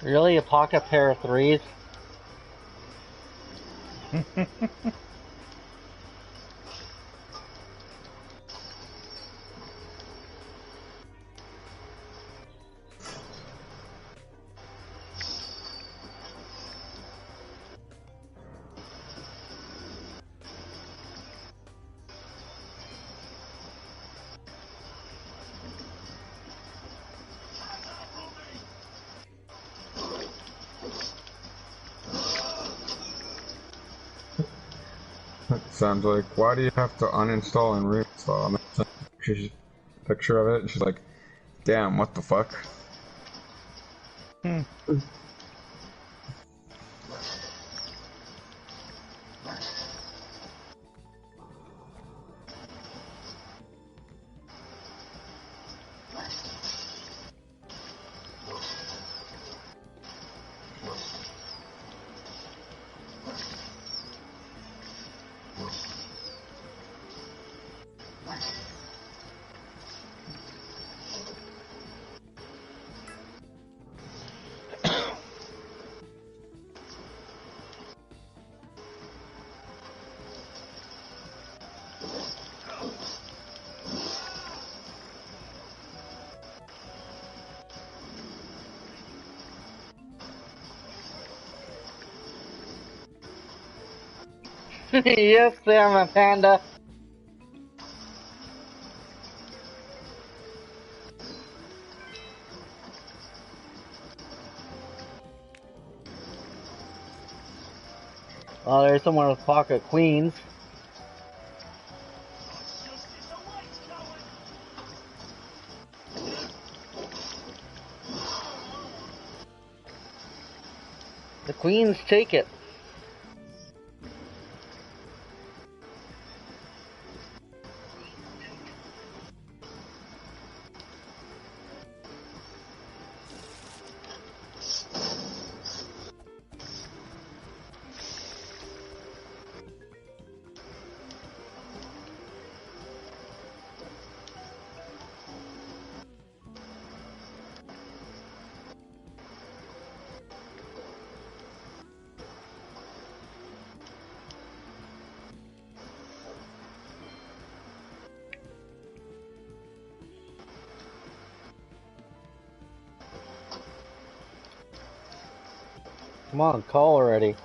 Really, a pocket pair of threes? Sounds like, why do you have to uninstall and reinstall? And then she's a picture of it, and she's like, damn, what the fuck? Yes, Sam, a panda. Oh, there's someone with pocket queens. The queens take it. Come on, call already.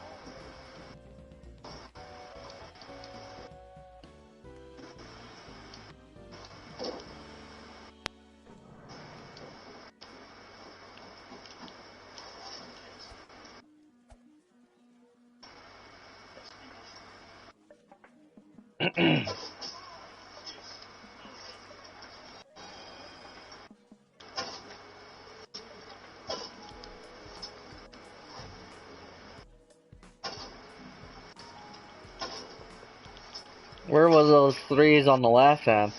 Where was those threes on the last hand?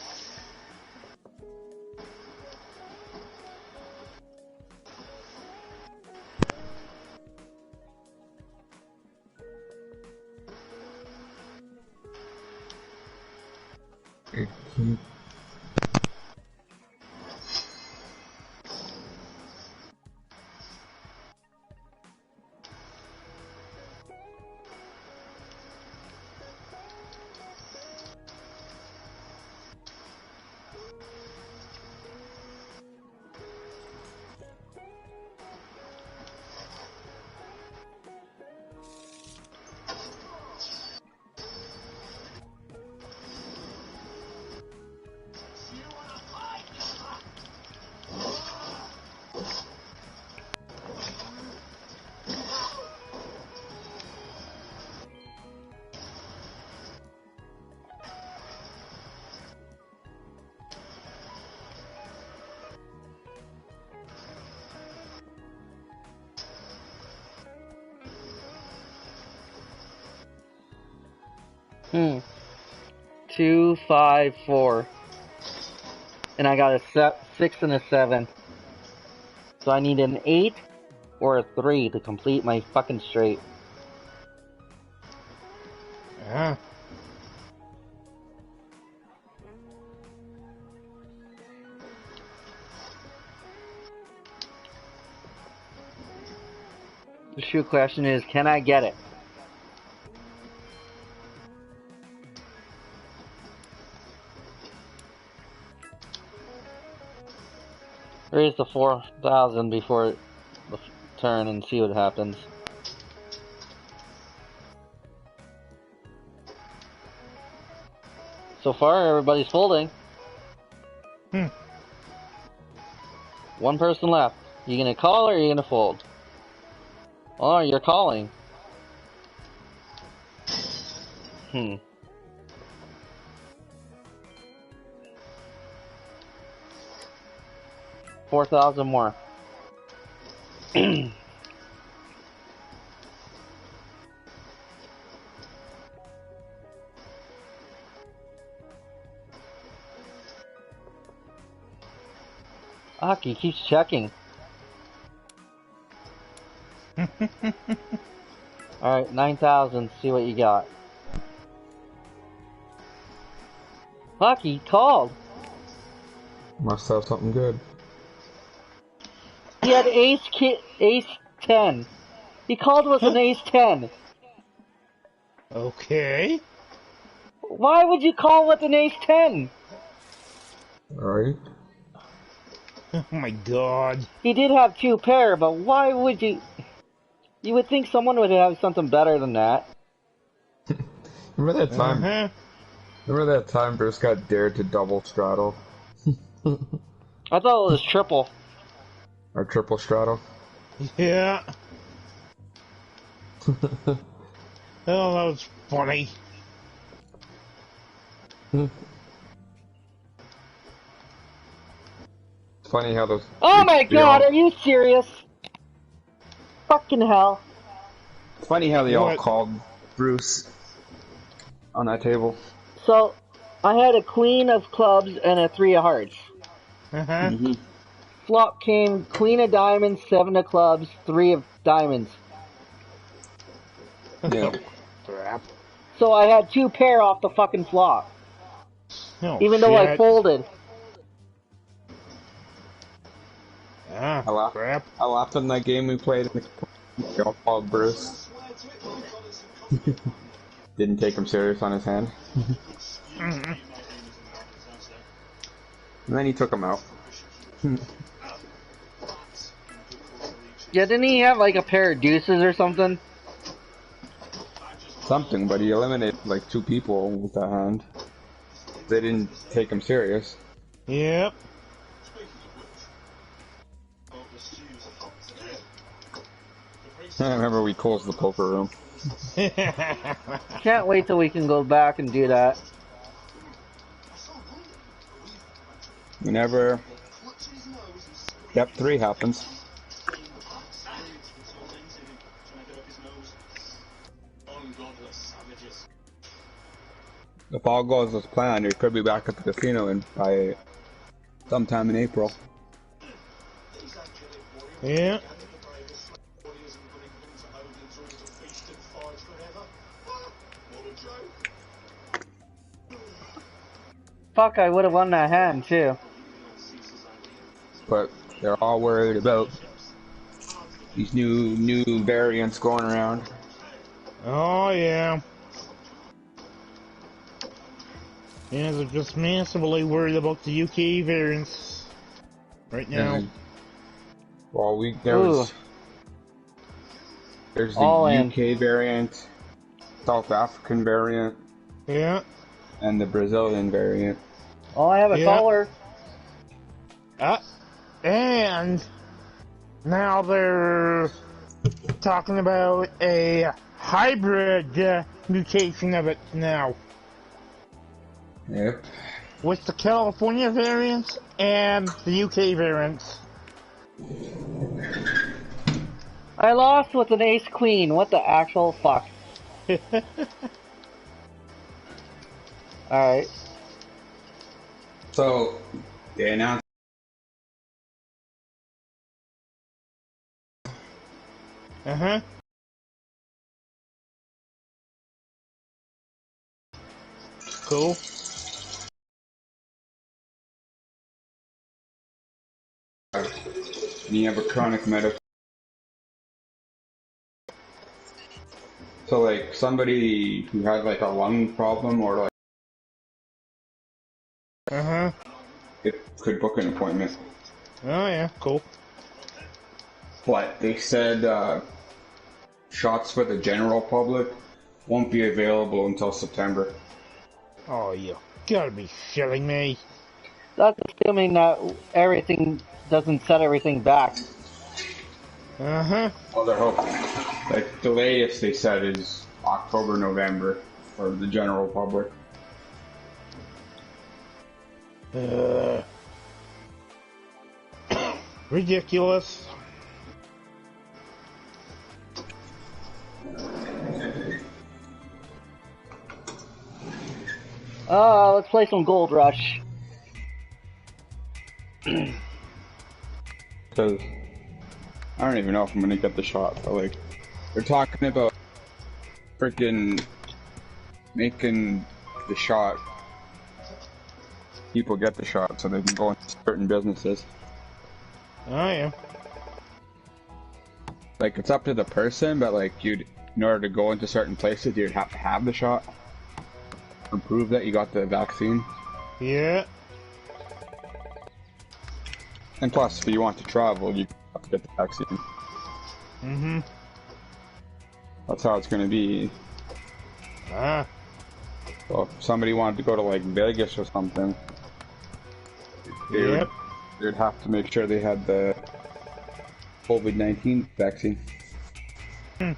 Hmm. 2, 5, 4. And I got a 6 and a 7. So I need an 8 or a 3 to complete my fucking straight. Yeah. The true question is, can I get it? Raise the 4,000 before the turn and see what happens. So far, everybody's folding. One person left. You gonna call or are you gonna fold? Oh, you're calling. 4,000 more. Aki keeps checking. Alright, 9,000. See what you got. Aki called. Must have something good. He had ace 10. He called with an ace 10. Okay. Why would you call with an ace 10? Alright. Oh my god. He did have 2 pair, but why would you... You would think someone would have something better than that. Remember that time? Remember that time Bruce got dared to double straddle? I thought it was triple. Or triple straddle? Yeah. Oh, that was funny. It's funny how those... Oh my god, are you serious? Fucking hell. It's funny how they all What? called Bruce on that table. So, I had a queen of clubs and a 3 of hearts. Flop came queen of diamonds, 7 of clubs, 3 of diamonds. Yeah. Crap. So I had 2 pair off the fucking flop. Oh, Even though I shit. folded. Ah, I laughed. crap. I laughed in that game we played in the all called Bruce. Didn't take him serious on his hand. And then he took him out. Yeah, didn't he have like a pair of deuces or something? Something, but he eliminated like 2 people with that hand. They didn't take him serious. Yep. I remember we closed the poker room. Can't wait till we can go back and do that. Whenever step 3 happens. If all goes as planned, we could be back at the casino by sometime in April. Yeah. Fuck, I would have won that hand too. But they're all worried about these new variants going around. Oh, yeah. Yeah, they're just massively worried about the UK variants right now. And, well, Ooh. there's the All in. UK variant, South African variant, Yeah. and the Brazilian variant. Oh, I have a Yeah. caller. And now they're talking about a hybrid mutation of it now. Yep. With the California variants and the UK variants. I lost with an ace queen. What the actual fuck? Alright. So they announced. Uh-huh. Cool. And you have a chronic medical So like somebody who had like a lung problem or like Uh-huh. it could book an appointment. Oh, yeah, cool. But they said shots for the general public won't be available until September. Oh, you gotta be shitting me. That's assuming that everything doesn't set everything back. Uh-huh. Well, they're hoping. Like the latest they said is October, November for the general public. Ridiculous. Let's play some Gold Rush. Because I don't even know if I'm gonna get the shot, but like they're talking about freaking making the shot. People get the shot so they can go into certain businesses. Oh, yeah. Like it's up to the person, but like in order to go into certain places, you'd have to have the shot and prove that you got the vaccine. Yeah. And plus, if you want to travel, you have to get the vaccine. Mm-hmm. That's how it's gonna be. Ah. So if somebody wanted to go to like Vegas or something, Yep. they'd have to make sure they had the COVID-19 vaccine. Hmm.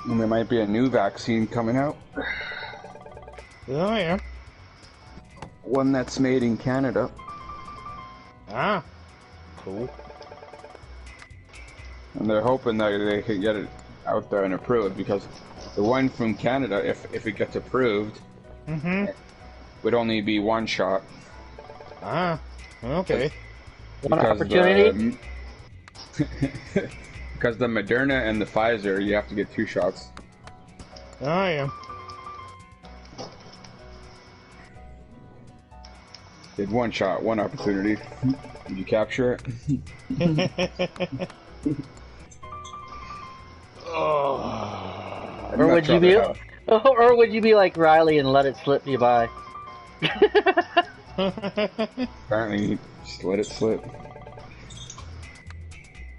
And there might be a new vaccine coming out. Oh, yeah. One that's made in Canada. Ah. Cool. And they're hoping that they could get it out there and approved, because the one from Canada, if it gets approved, Mm-hmm. would only be one shot. Ah. Okay. One Because opportunity? because the Moderna and the Pfizer, you have to get 2 shots. Oh, yeah. Did 1 shot, 1 opportunity. Did you capture it? Oh. I'd Or much would you be, rather or would you be like Riley and let it slip you by? apparently just let it slip.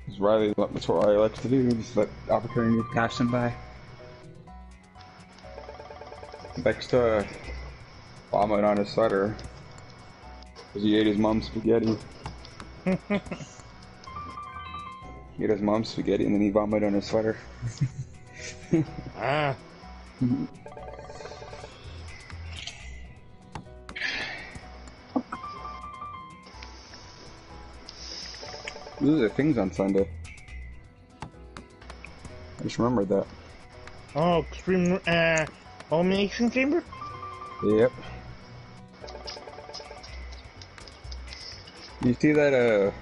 Because Riley, that's what Riley likes to do, just let opportunity pass him by. He likes to vomit on his sweater because he ate his mom's spaghetti. He ate his mom's spaghetti and then he vomited on his sweater. Ah. Ooh, there are things on Sunday. I just remembered that. Oh, Extreme, Elimination Chamber? Yep. You see that,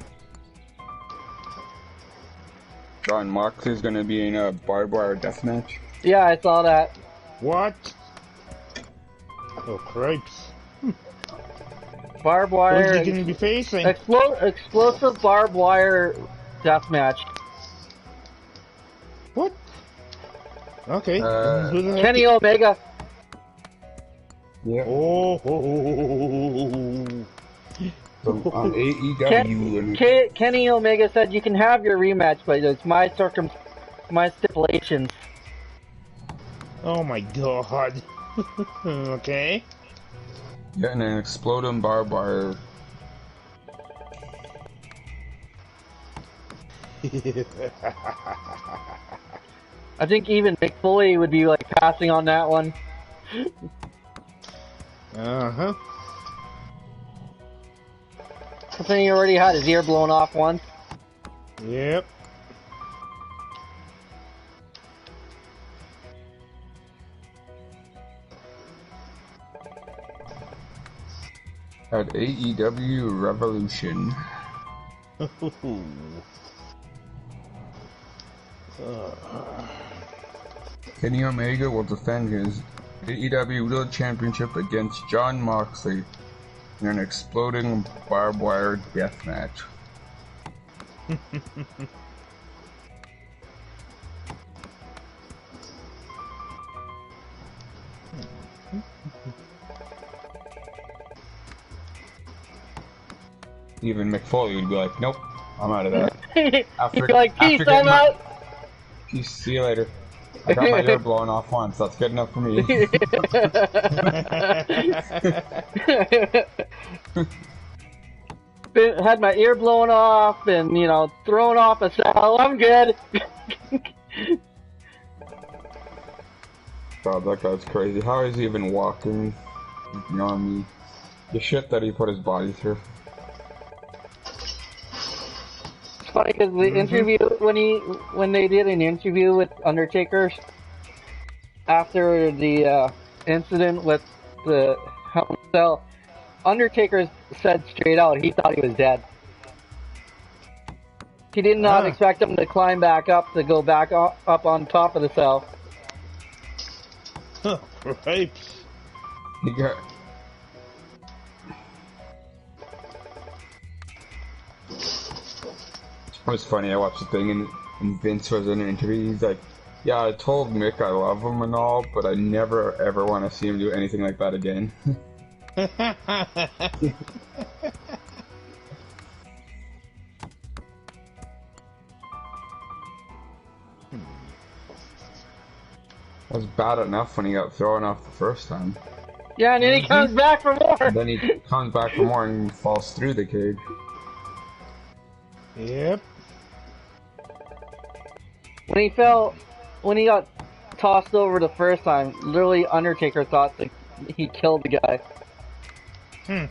John Moxley's gonna be in a barbed wire deathmatch? Yeah, I saw that. What? Oh, cripes. Barbed What wire. is he gonna be facing? Explosive barbed wire deathmatch. What? Okay. Who the heck? Kenny Omega. Yeah. Oh. On AEW and Kenny Omega said you can have your rematch, but it's my stipulations. Oh my god. Okay. getting an exploding barbed wire. I think even Mick Foley would be like passing on that one. Uh-huh. I think he already had his ear blown off once. Yep. At AEW Revolution. Kenny Omega will defend his AEW World Championship against Jon Moxley in an exploding barbed wire death match. Even Mick Foley would be like, nope, I'm out of that. You're like, peace, I'm out. Peace, see you later. I got my ear blown off once, that's good enough for me. Had my ear blown off and, you know, thrown off a cell. I'm good. God, that guy's crazy. How is he even walking? Beyond me. The shit that he put his body through. It's funny because the interview when they did an interview with Undertaker after the incident with the Hell in a Cell, Undertaker said straight out he thought he was dead. He did not expect him to climb back up to go back up on top of the cell. Right. He got. It was funny, I watched the thing and Vince was in an interview, he's like, yeah, I told Mick I love him and all, but I never ever want to see him do anything like that again. That was bad enough when he got thrown off the first time. Yeah, and then he comes back for more. And then he comes back for more and falls through the cage. Yep. When he got tossed over the first time, literally Undertaker thought that he killed the guy. I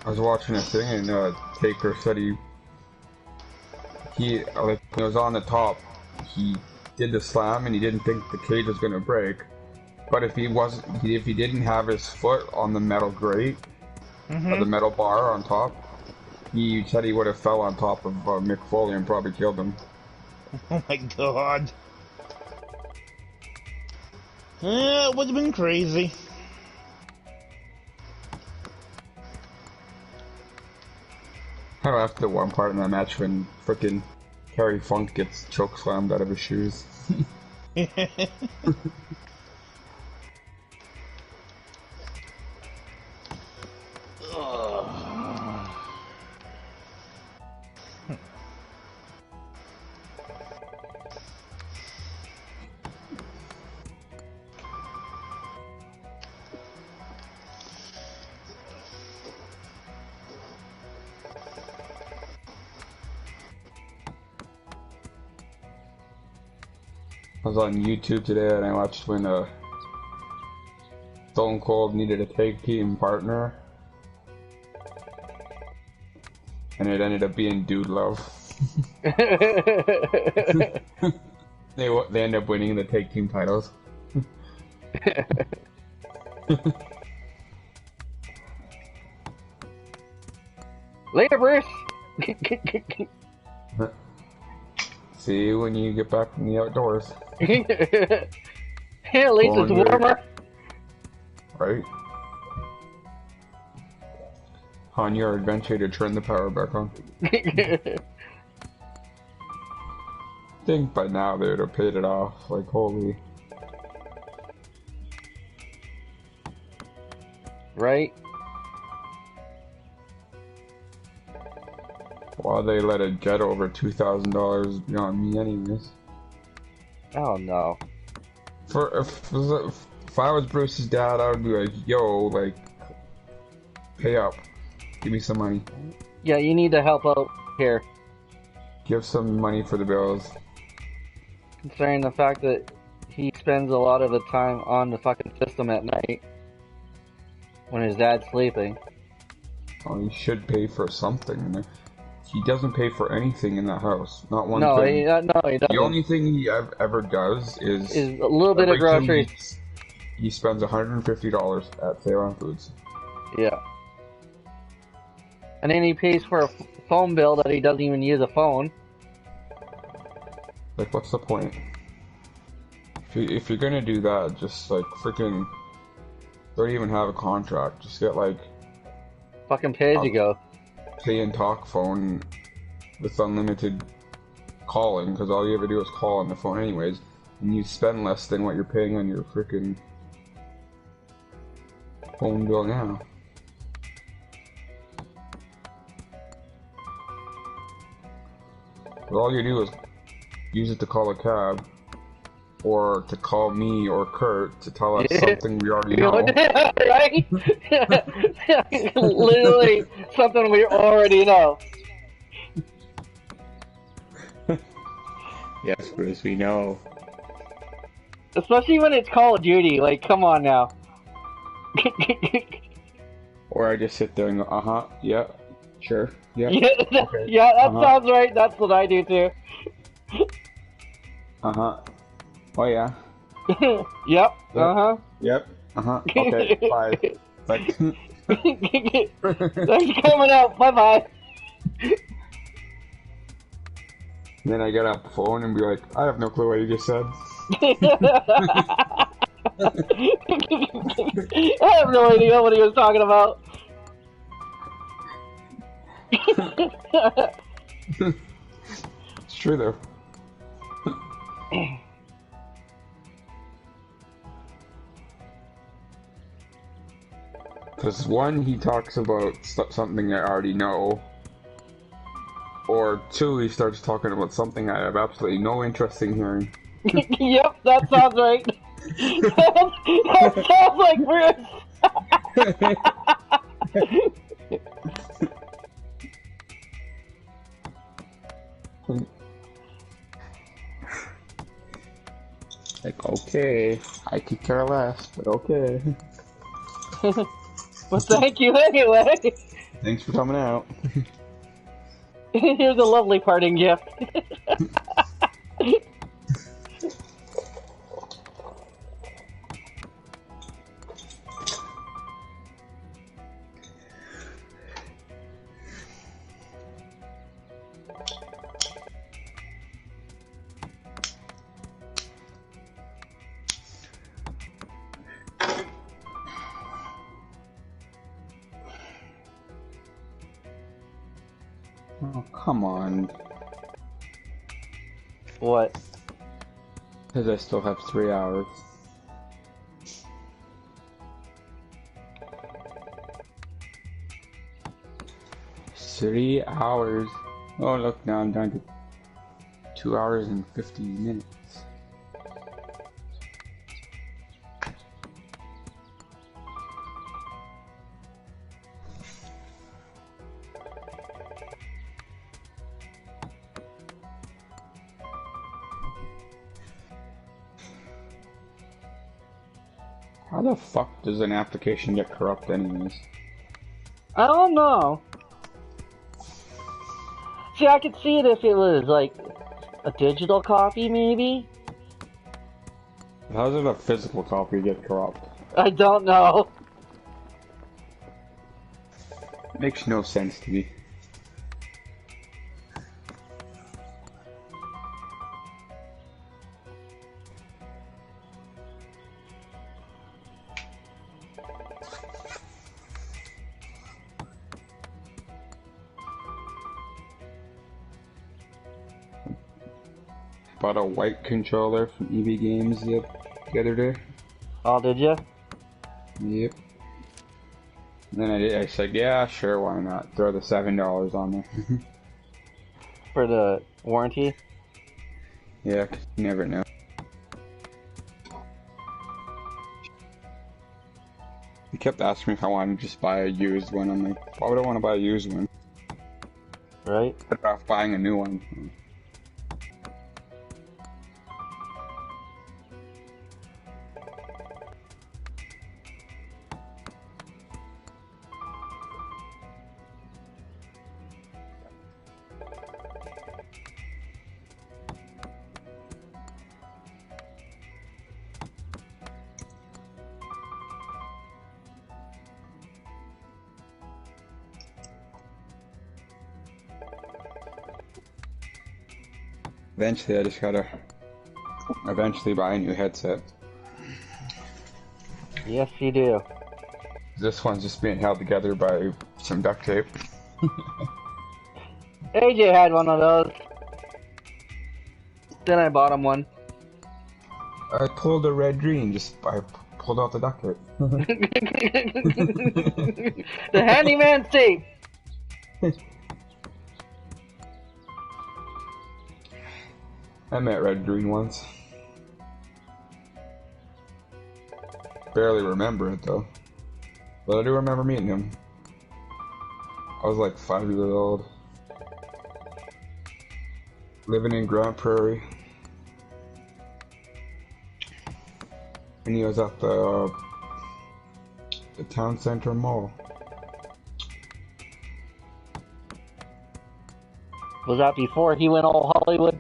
was watching a thing and Taker said he like when he was on the top, he did the slam and he didn't think the cage was gonna break. But if he didn't have his foot on the metal grate or the metal bar on top, he said he would have fell on top of Mick Foley and probably killed him. Oh my god. It would have been crazy. I laughed at one part in that match when frickin' Terry Funk gets choke slammed out of his shoes. I was on YouTube today and I watched when Stone Cold needed a tag team partner, and it ended up being Dude Love. They end up winning the tag team titles. Later, Bruce. See you when you get back from the outdoors. Hey, at least it's warmer. Right? On your adventure to turn the power back on. I think by now they would have paid it off. Like, holy. Right? Well, they let a jet over $2,000 beyond me anyways. Oh no. If I was Bruce's dad, I would be like, yo, like, pay up. Give me some money. Yeah, you need to help out here. Give some money for the bills. Considering the fact that he spends a lot of the time on the fucking system at night. When his dad's sleeping. Oh, he should pay for something. He doesn't pay for anything in that house. Not one no, thing. No, he doesn't. The only thing he ever does is a little bit of groceries. He spends $150 at Ceylon Foods. Yeah. And then he pays for a phone bill that he doesn't even use a phone. Like, what's the point? If you're gonna do that, just like freaking don't even have a contract. Just get like Fucking pay as you go. pay and talk phone with unlimited calling, because all you ever do is call on the phone anyways, and you spend less than what you're paying on your freaking phone bill now. But all you do is use it to call a cab, or to call me or Kurt to tell us something we already know. Right? Literally something we already know. Yes, Bruce, we know. Especially when it's Call of Duty. Like, come on now. Or I just sit there and go, yeah, sure, yeah, Yeah, okay, yeah, that sounds right. That's what I do too. oh yeah, Yep. Uh-huh. yep, okay, bye. Like, Thanks for coming out. Bye-bye. then I get off the phone and be like, I have no clue what you just said. I have no idea what he was talking about. It's true though. Because one, he talks about something I already know, or two, he starts talking about something I have absolutely no interest in hearing. Yep, that sounds right. That sounds like Bruce. Like, okay, I could care less, but okay. Well, thank you anyway. Thanks for coming out. Here's a lovely parting gift. Oh, come on. What? Because I still have 3 hours. $3 Oh, look, now I'm down to 2 hours and 50 minutes. How the fuck does an application get corrupt anyways? I don't know. See, I could see it if it was like a digital copy, maybe. How does a physical copy get corrupt? I don't know. Makes no sense to me. Bought a white controller from EB Games the other day. Oh, did you? Yep. And then I said, yeah, sure, why not? Throw the $7 on there. For the warranty? Yeah, 'cause you never know. He kept asking me if I wanted to just buy a used one. I'm like, why would I want to buy a used one? Right? Better off buying a new one. Eventually, I just gotta eventually buy a new headset. Yes, you do. This one's just being held together by some duct tape. AJ had one of those. Then I bought him one. I pulled a red dream, I pulled out the duct tape. The handyman tape. I met Red Green once. Barely remember it though. But I do remember meeting him. I was like 5 years old. Living in Grand Prairie. And he was at the town center mall. Was that before he went all Hollywood?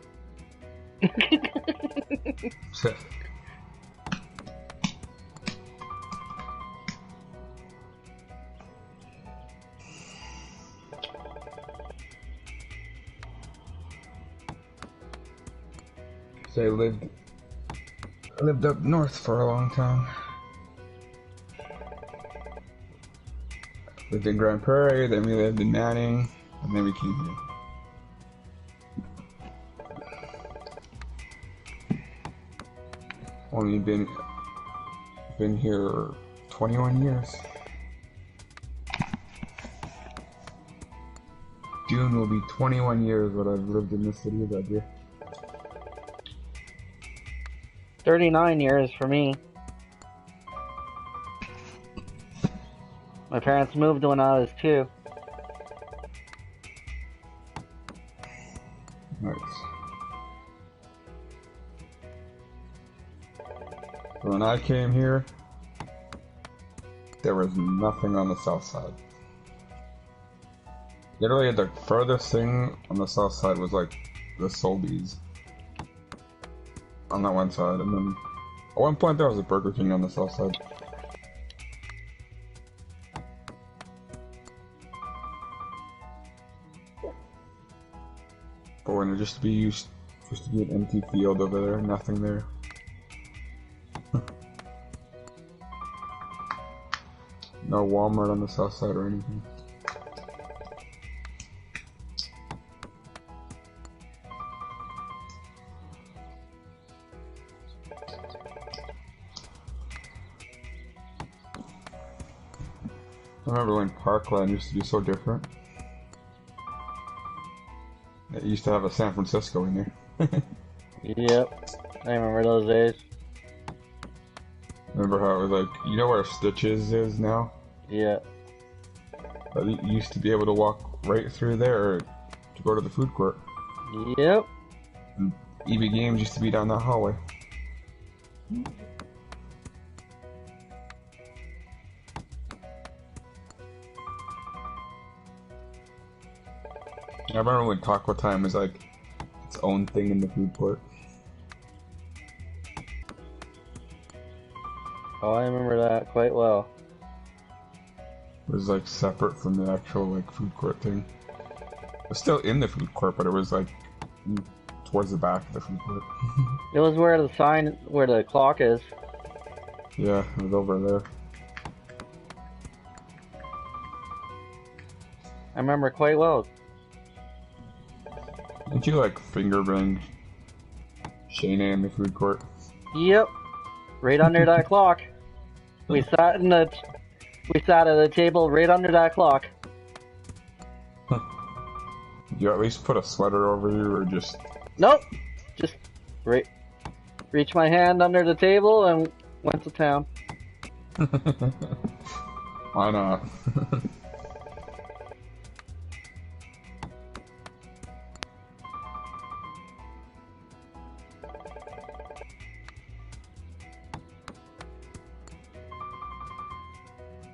So I lived up north for a long time. Lived in Grand Prairie, then we lived in Manning, and then we came here. Only been here 21 years. June will be 21 years that I've lived in this city of Red Deer. 39 years for me. My parents moved when I was 2. Nice. So when I came here, there was nothing on the south side. Literally, the furthest thing on the south side was like the Sobeys on that one side, and then at one point there was a Burger King on the south side. But when it used to be an empty field over there, nothing there. No Walmart on the south side or anything. I remember when Parkland used to be so different. It used to have a San Francisco in there. Yep, I remember those days. Remember how it was like, you know where Stitches is now? Yeah. You used to be able to walk right through there to go to the food court. Yep. And EB Games used to be down that hallway. I remember when Taco Time was like its own thing in the food court. Oh, I remember that quite well. It was like separate from the actual like food court thing. It was still in the food court, but it was like towards the back of the food court. It was where the clock is. Yeah, it was over there. I remember quite well. Didn't you like finger bang Shayna in the food court? Yep. Right under that clock. We sat at a table right under that clock. Did you at least put a sweater over you, or just... Nope. Just reach my hand under the table and went to town. Why not?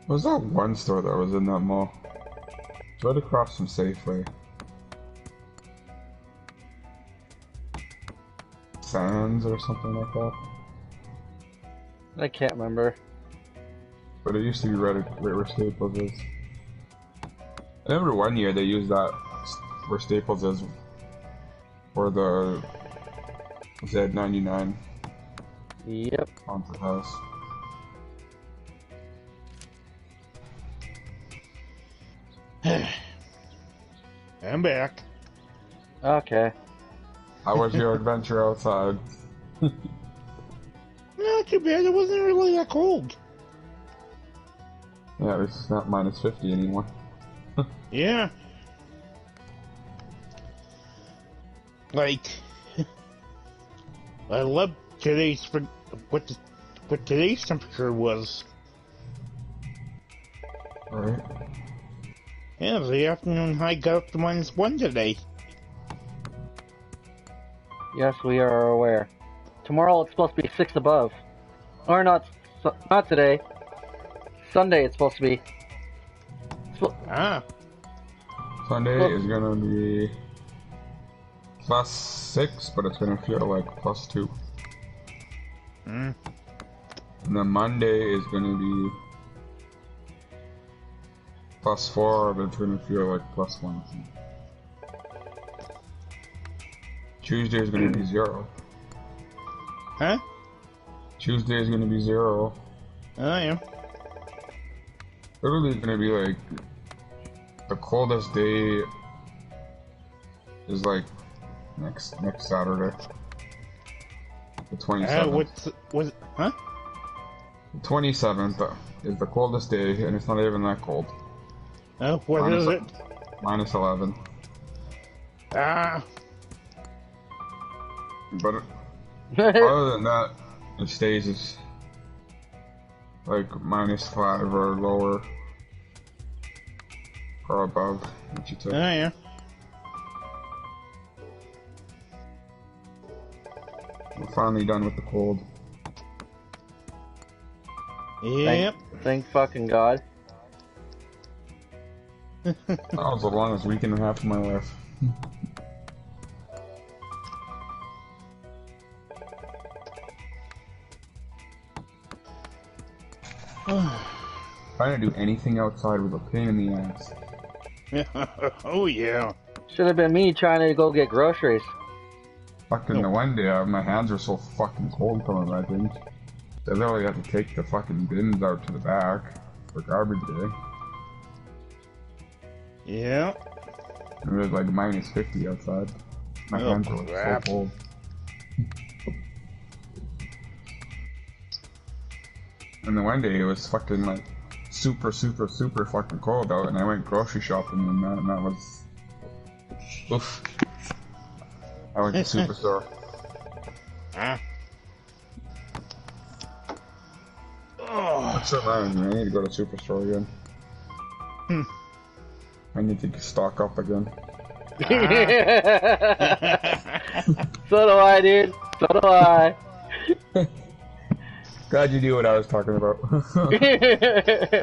What was that one store that was in that mall? It's right across from Safeway. Sands or something like that. I can't remember. But it used to be right where Staples is. I remember one year they used that where Staples is for the Z99 Yep. haunted house. I'm back. Okay. How was your adventure outside? Not too bad. It wasn't really that cold. Yeah, it's not minus 50 anymore. Yeah. Like, I love today's what today's temperature was. Right. Yeah, the afternoon high got up to -1 today. Yes, we are aware. Tomorrow it's supposed to be 6 above. Or not today. Sunday it's supposed to be. Ah. Sunday is gonna be +6, but it's gonna feel like +2. Mm. And then Monday is gonna be +4, but it's gonna feel like +1. Tuesday is gonna be 0. Huh? Tuesday is gonna be 0. Oh, yeah. Literally gonna be like the coldest day is like next Saturday. The 27th. Huh? The 27th is the coldest day, and it's not even that cold. Oh, what is it? -11. Ah. But other than that, it stays as like -5 or lower or above, what you Oh, say. yeah. We're finally done with the cold. Yep. Thank fucking God. That was the longest week and a half of my life. Trying to do anything outside was a pain in the ass. Oh, yeah. Should have been me trying to go get groceries. Fucking the one day, my hands were so fucking cold coming back in. I literally had to take the fucking bins out to the back for garbage day. Yeah. It was like -50 outside. My Oh, hands were crap. so cold. And the one day it was fucking like super fucking cold out, and I went grocery shopping, and that was oof. I went to Superstore. Ah. Oh. That's what reminds me. I need to go to Superstore again. Hmm. I need to stock up again. So do I, dude. So do I. Glad you knew what I was talking about.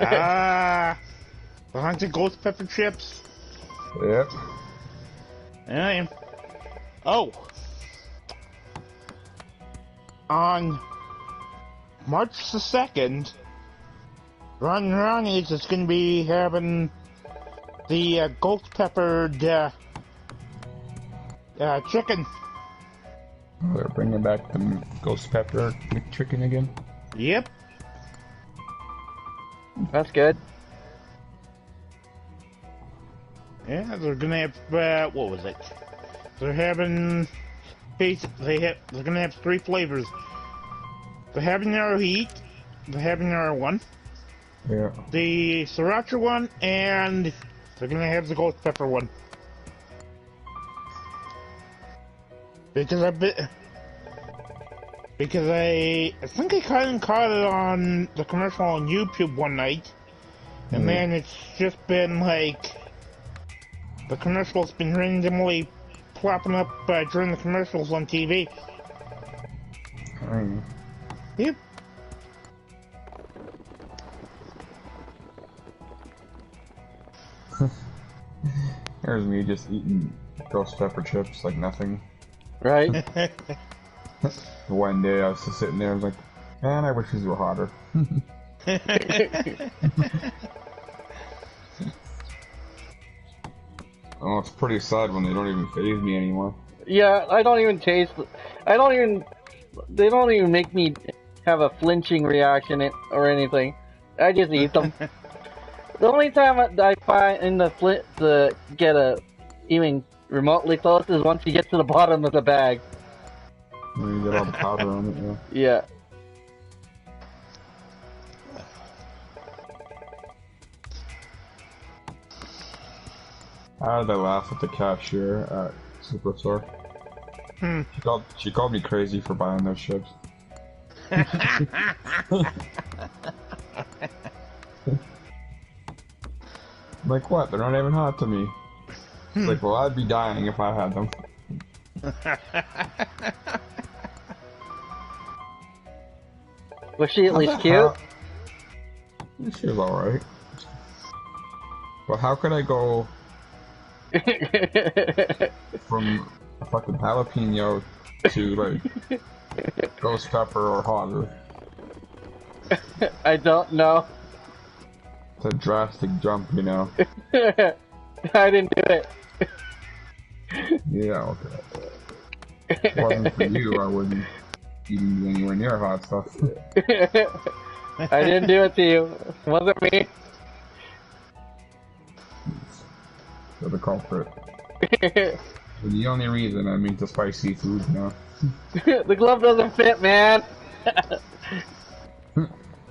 Ah. The haunted ghost pepper chips. Yep. Yeah. Oh. On March the 2nd, Ron Ronnie's is going to be having the ghost peppered chicken. They're bringing back the ghost pepper McChicken again. Yep. That's good. Yeah, they're gonna have what was it? They're having they're gonna have 3 flavors: the habanero heat, the habanero one, Yeah. the sriracha one, and they're gonna have the ghost pepper one. Because I think I caught it on the commercial on YouTube one night, and then it's just been like the commercial's been randomly plopping up during the commercials on TV. Yep. There's me just eating ghost pepper chips like nothing. Right? One day I was just sitting there, I was like, man, I wish these were hotter. Oh, it's pretty sad when they don't even faze me anymore. Yeah, I don't even taste. They don't even make me have a flinching reaction or anything. I just eat them. The only time I find to get even remotely close is once you get to the bottom of the bag. When you get all the powder on it, yeah. Yeah. I had to laugh at the cashier at Superstore. She called me crazy for buying those chips. Like what? They're not even hot to me. It's like, well, I'd be dying if I had them. Was she at least cute? She was alright. Well, how could I go from a fucking jalapeno to like ghost pepper or hotter? I don't know. It's a drastic jump, you know. I didn't do it. Yeah, okay. If it wasn't for you, I wouldn't even be anywhere near hot stuff. I didn't do it to you. It wasn't me. You're the culprit. For the only reason I'm into spicy food now. The glove doesn't fit, man.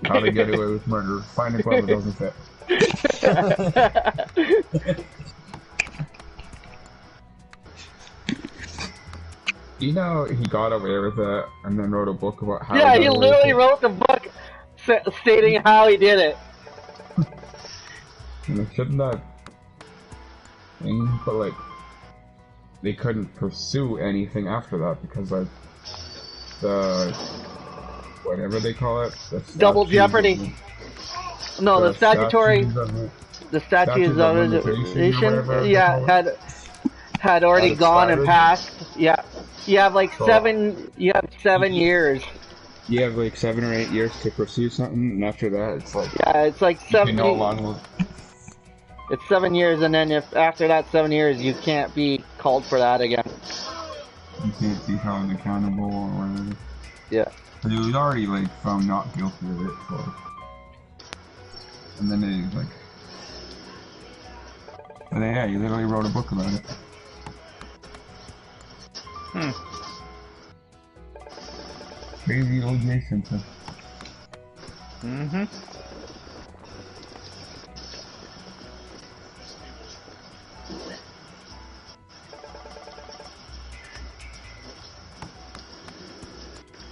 How to get away with murder. Find a glove that doesn't fit. You know, he got away with it and then wrote a book about how Yeah, he literally wrote the book stating how he did it. And shouldn't that thing, but like, they couldn't pursue anything after that because like, the, whatever they call it, the Double jeopardy. No, the statutory, the statutes of limitation, yeah, had already gone and passed. Yeah, you have like So- 7 years. You have like 7 or 8 years to pursue something, and after that, it's like, Yeah, it's like you 7. no longer, It's 7 years, and then if after that 7 years, you can't be called for that again. you can't be held accountable or whatever. Yeah. But he was already like found not guilty of it, so. And then they like, and then, yeah, he literally wrote a book about it. Crazy O.J. Simpson.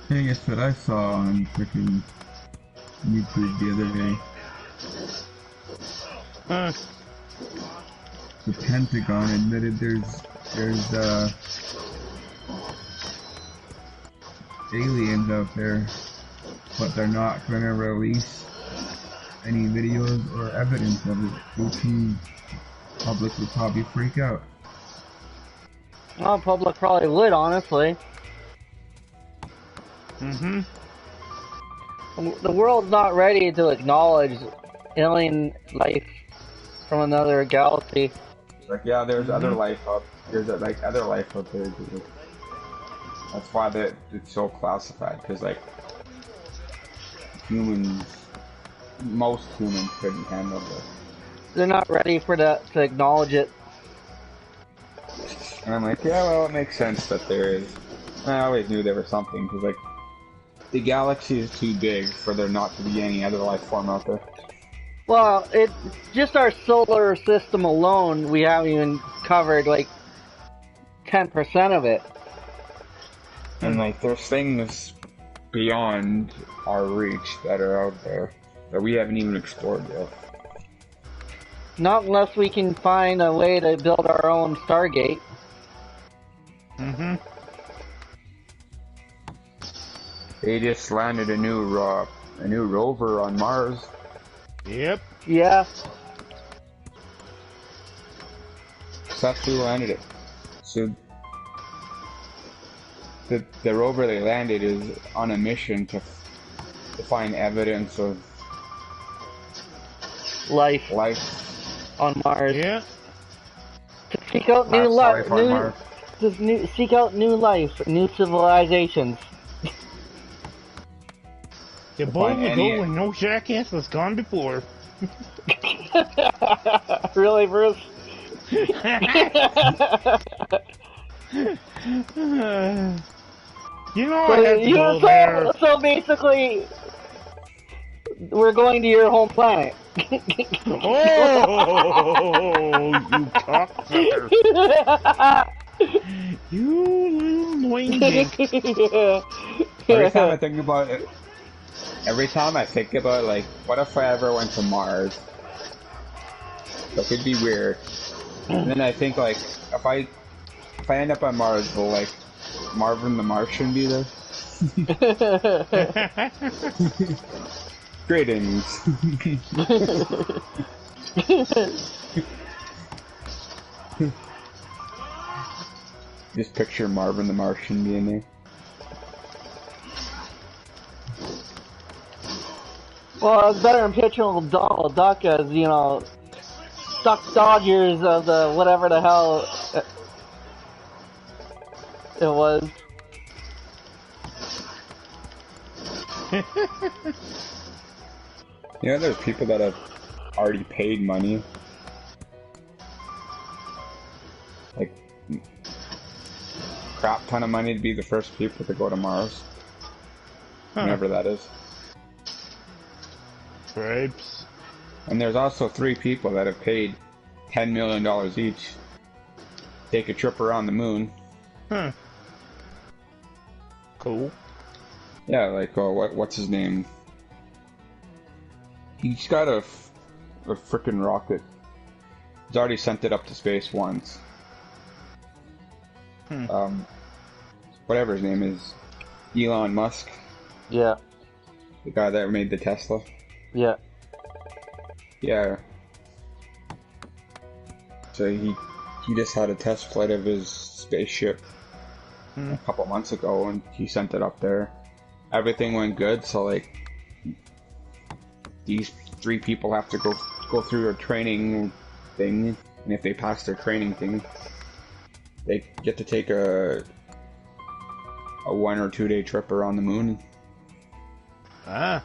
Hey, guess what I saw on freaking YouTube the other day? The Pentagon admitted there's aliens out there, but they're not gonna release any videos or evidence of it due to public would probably freak out. Well, public probably would, honestly. The world's not ready to acknowledge alien life from another galaxy. Like, yeah, there's other life up. There's like other life up there. That's why it's so classified, because like most humans couldn't handle this. They're not ready to acknowledge it. And I'm like, yeah, well, it makes sense that there is. I always knew there was something, because like the galaxy is too big for there not to be any other life form out there. Well, just our solar system alone, we haven't even covered like 10% of it. And like, there's things beyond our reach that are out there that we haven't even explored yet. Not unless we can find a way to build our own Stargate. They just landed a new rover on Mars. Yep. Yeah. That's who landed it. So the rover they landed is on a mission to find evidence of Life life. on Mars. Yeah. To seek out Last life on Mars. Just seek out new life, new civilizations. The boy will go where no jackass has gone before. Really, Bruce? You know I have to go there. So basically, we're going to your home planet. Oh, you cocksucker. You little annoying dink. Every time I think about it, like, what if I ever went to Mars? That could be weird. And then I think, like, if I end up on Mars, will, like, Marvin the Martian be there? Greetings. Just picture Marvin the Martian being there. Well, it's better than picturing Donald Duck as, you know, Duck Dodgers of the whatever the hell it was. You know, there's people that have already paid money. Like, crap ton of money to be the first people to go to Mars. Whenever that is. Grapes. And there's also 3 people that have paid $10 million each to take a trip around the moon. Huh. Cool. Yeah, like, what's his name? He's got a frickin' rocket. He's already sent it up to space once. Whatever his name is. Elon Musk. Yeah. The guy that made the Tesla. Yeah. Yeah. So he just had a test flight of his spaceship a couple months ago, and he sent it up there. Everything went good, so like these 3 people have to go through a training thing, and if they pass their training thing, they get to take a 1 or 2 day trip around the moon. Ah.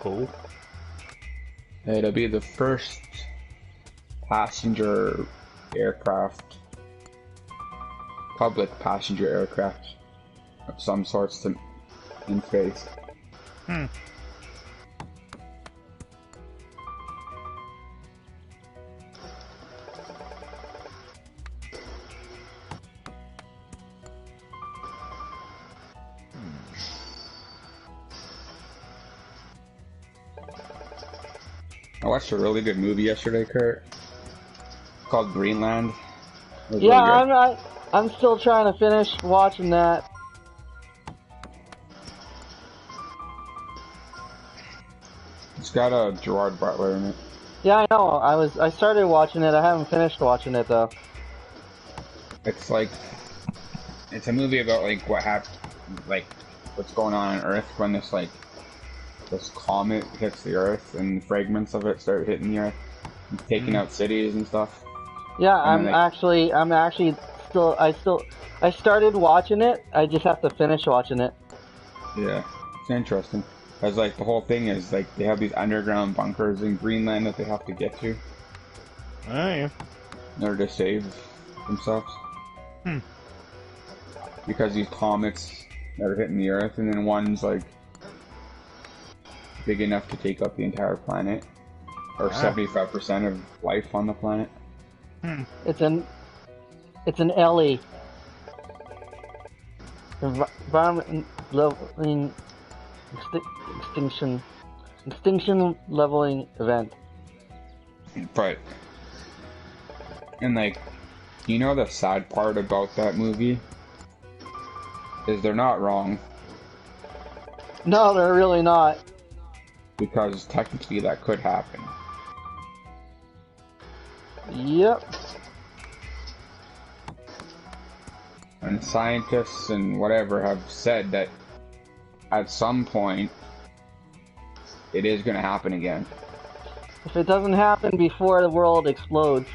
Cool. It'll be the first passenger aircraft, public passenger aircraft of some sorts in space. I watched a really good movie yesterday, Kurt, called Greenland. Yeah, really I'm still trying to finish watching that. It's got a Gerard Butler in it. Yeah, I know. I started watching it. I haven't finished watching it though. It's like, it's a movie about like what happened, like what's going on Earth when this comet hits the Earth and fragments of it start hitting the Earth, and taking out cities and stuff. Yeah, and I started watching it. I just have to finish watching it. Yeah, it's interesting. Because like the whole thing is like they have these underground bunkers in Greenland that they have to get to. Oh yeah. In order to save themselves. Because these comets that are hitting the Earth, and then one's like big enough to take up the entire planet, or 75% of life on the planet. It's an LE. Environment leveling extinction leveling event. But, and like, you know the sad part about that movie is they're not wrong. No, they're really not. Because technically that could happen. Yep. And scientists and whatever have said that at some point it is going to happen again. If it doesn't happen before the world explodes.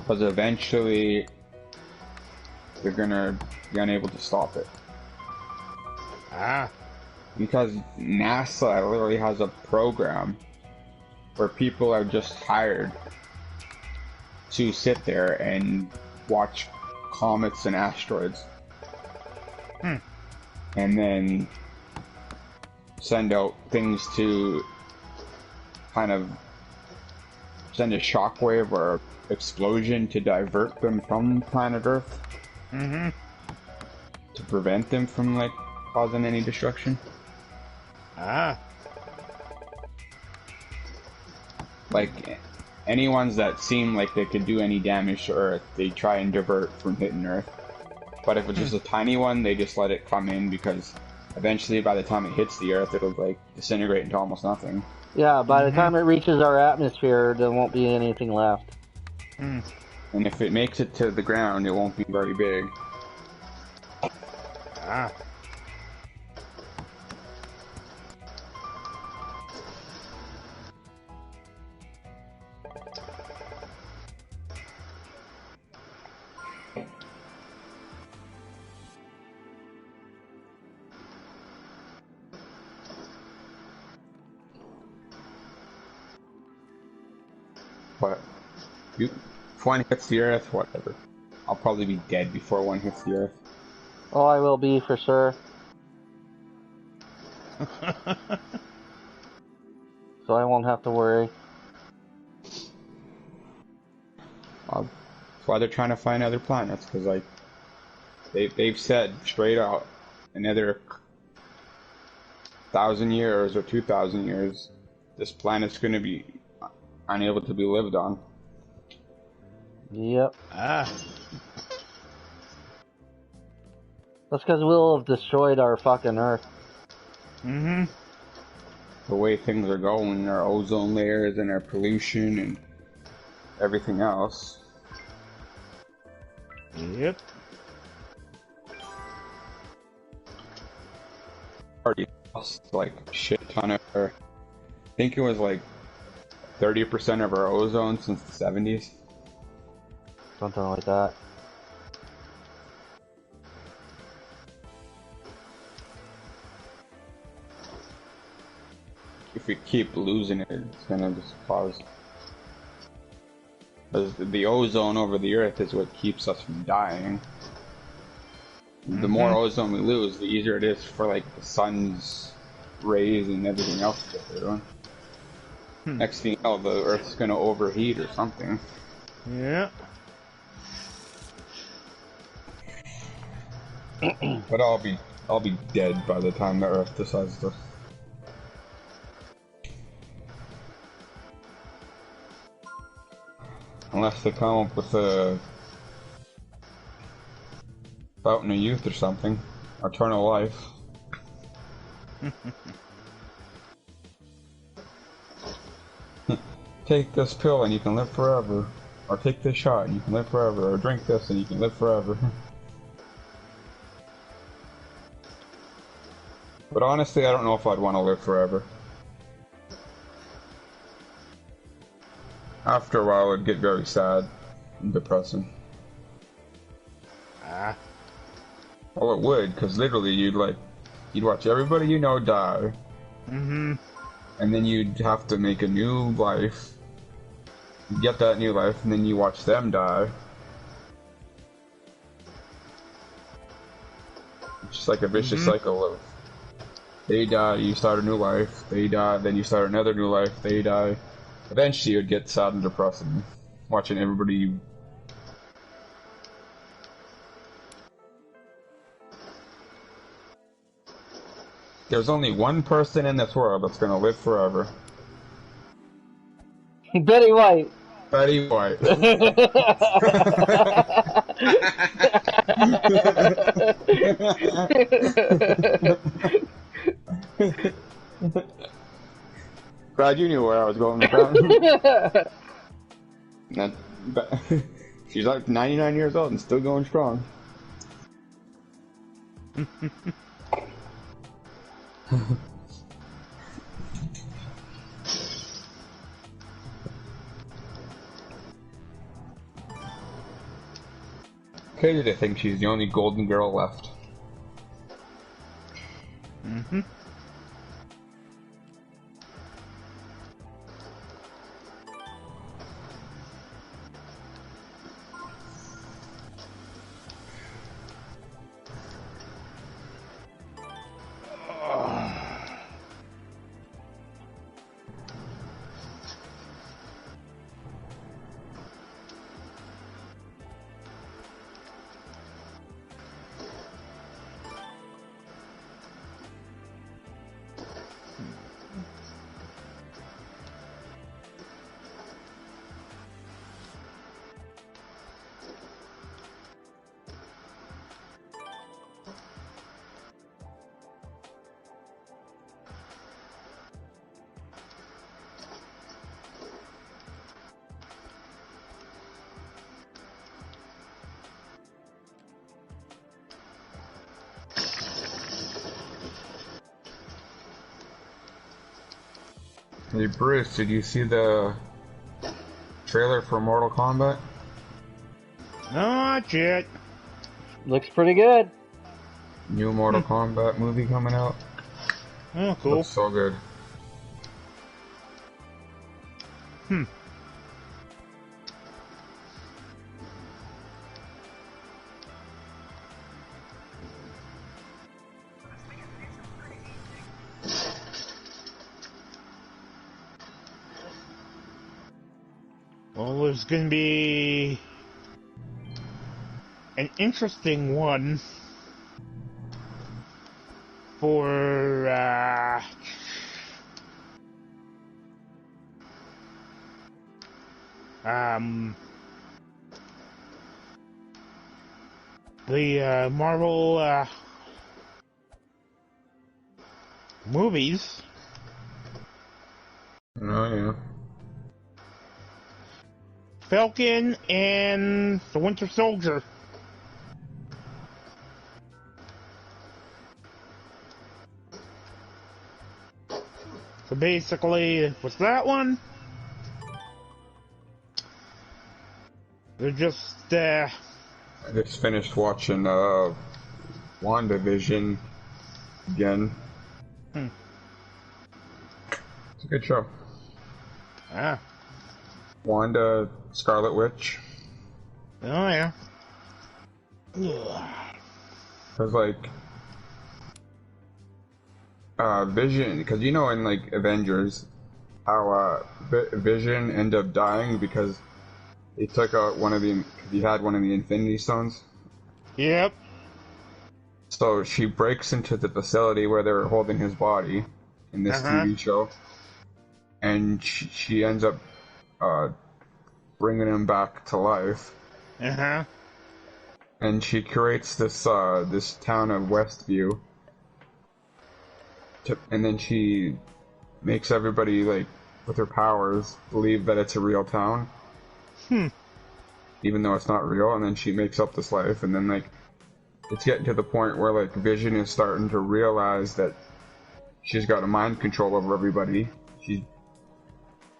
Because eventually they're gonna be unable to stop it. Ah. Because NASA literally has a program where people are just hired to sit there and watch comets and asteroids. And then send out things to kind of send a shockwave or explosion to divert them from planet Earth. To prevent them from, like, causing any destruction. Ah. Like, any ones that seem like they could do any damage to Earth, they try and divert from hitting Earth. But if it's just a tiny one, they just let it come in, because eventually by the time it hits the Earth, it'll, like, disintegrate into almost nothing. Yeah, by the time it reaches our atmosphere, there won't be anything left. And if it makes it to the ground, it won't be very big. Ah. But if one hits the Earth, whatever. I'll probably be dead before one hits the Earth. Oh, I will be for sure. So I won't have to worry. That's why they're trying to find other planets, because, like, they've said straight out, another 1,000 years or 2,000 years, this planet's going to be unable to be lived on. Yep. Ah. That's because we'll have destroyed our fucking Earth. The way things are going, our ozone layers and our pollution and everything else. Yep. Already lost, like, a shit ton of our, I think it was like 30% of our ozone since the 70s. Something like that. If we keep losing it, it's gonna just cause... Because the ozone over the Earth is what keeps us from dying. The more ozone we lose, the easier it is for, like, the sun's rays and everything else to get through. Next thing you know, the Earth's gonna overheat or something. Yeah. But I'll be dead by the time the Earth decides to. Unless they come up with a fountain of youth or something, eternal life. Take this pill and you can live forever, or take this shot and you can live forever, or drink this and you can live forever. But honestly, I don't know if I'd want to live forever. After a while, it'd get very sad and depressing. Ah. Well, it would, because literally you'd watch everybody you know die. Mm-hmm. And then you'd have to make a new life. You get that new life, and then you watch them die. It's just like a vicious cycle of they die, you start a new life, they die, then you start another new life, they die. Eventually you'd get sad and depressing, watching everybody. There's only one person in this world that's gonna live forever. Betty White. Betty White. Glad you knew where I was going with that. She's like 99 years old and still going strong. crazy to think she's the only golden girl left. Mm-hmm. Hey Bruce, did you see the trailer for Mortal Kombat? Not yet. Looks pretty good. New Mortal Kombat movie coming out. Oh, cool. Looks so good. Well, there's gonna be an interesting one for, the, Marvel, movies. Oh yeah. Falcon and the Winter Soldier. So basically, with that one, they're just, I just finished watching WandaVision again. It's a good show. Wanda, Scarlet Witch. Oh yeah. Cause like, Vision, because you know in like Avengers, how Vision ended up dying because he took out one of the, he had one of the Infinity Stones. Yep. So she breaks into the facility where they were holding his body in this TV show, and she ends up bringing him back to life. And she creates this this town of Westview, and then she makes everybody, like, with her powers, believe that it's a real town. Even though it's not real, and then she makes up this life, and then, like, it's getting to the point where, like, Vision is starting to realize that she's got a mind control over everybody. She's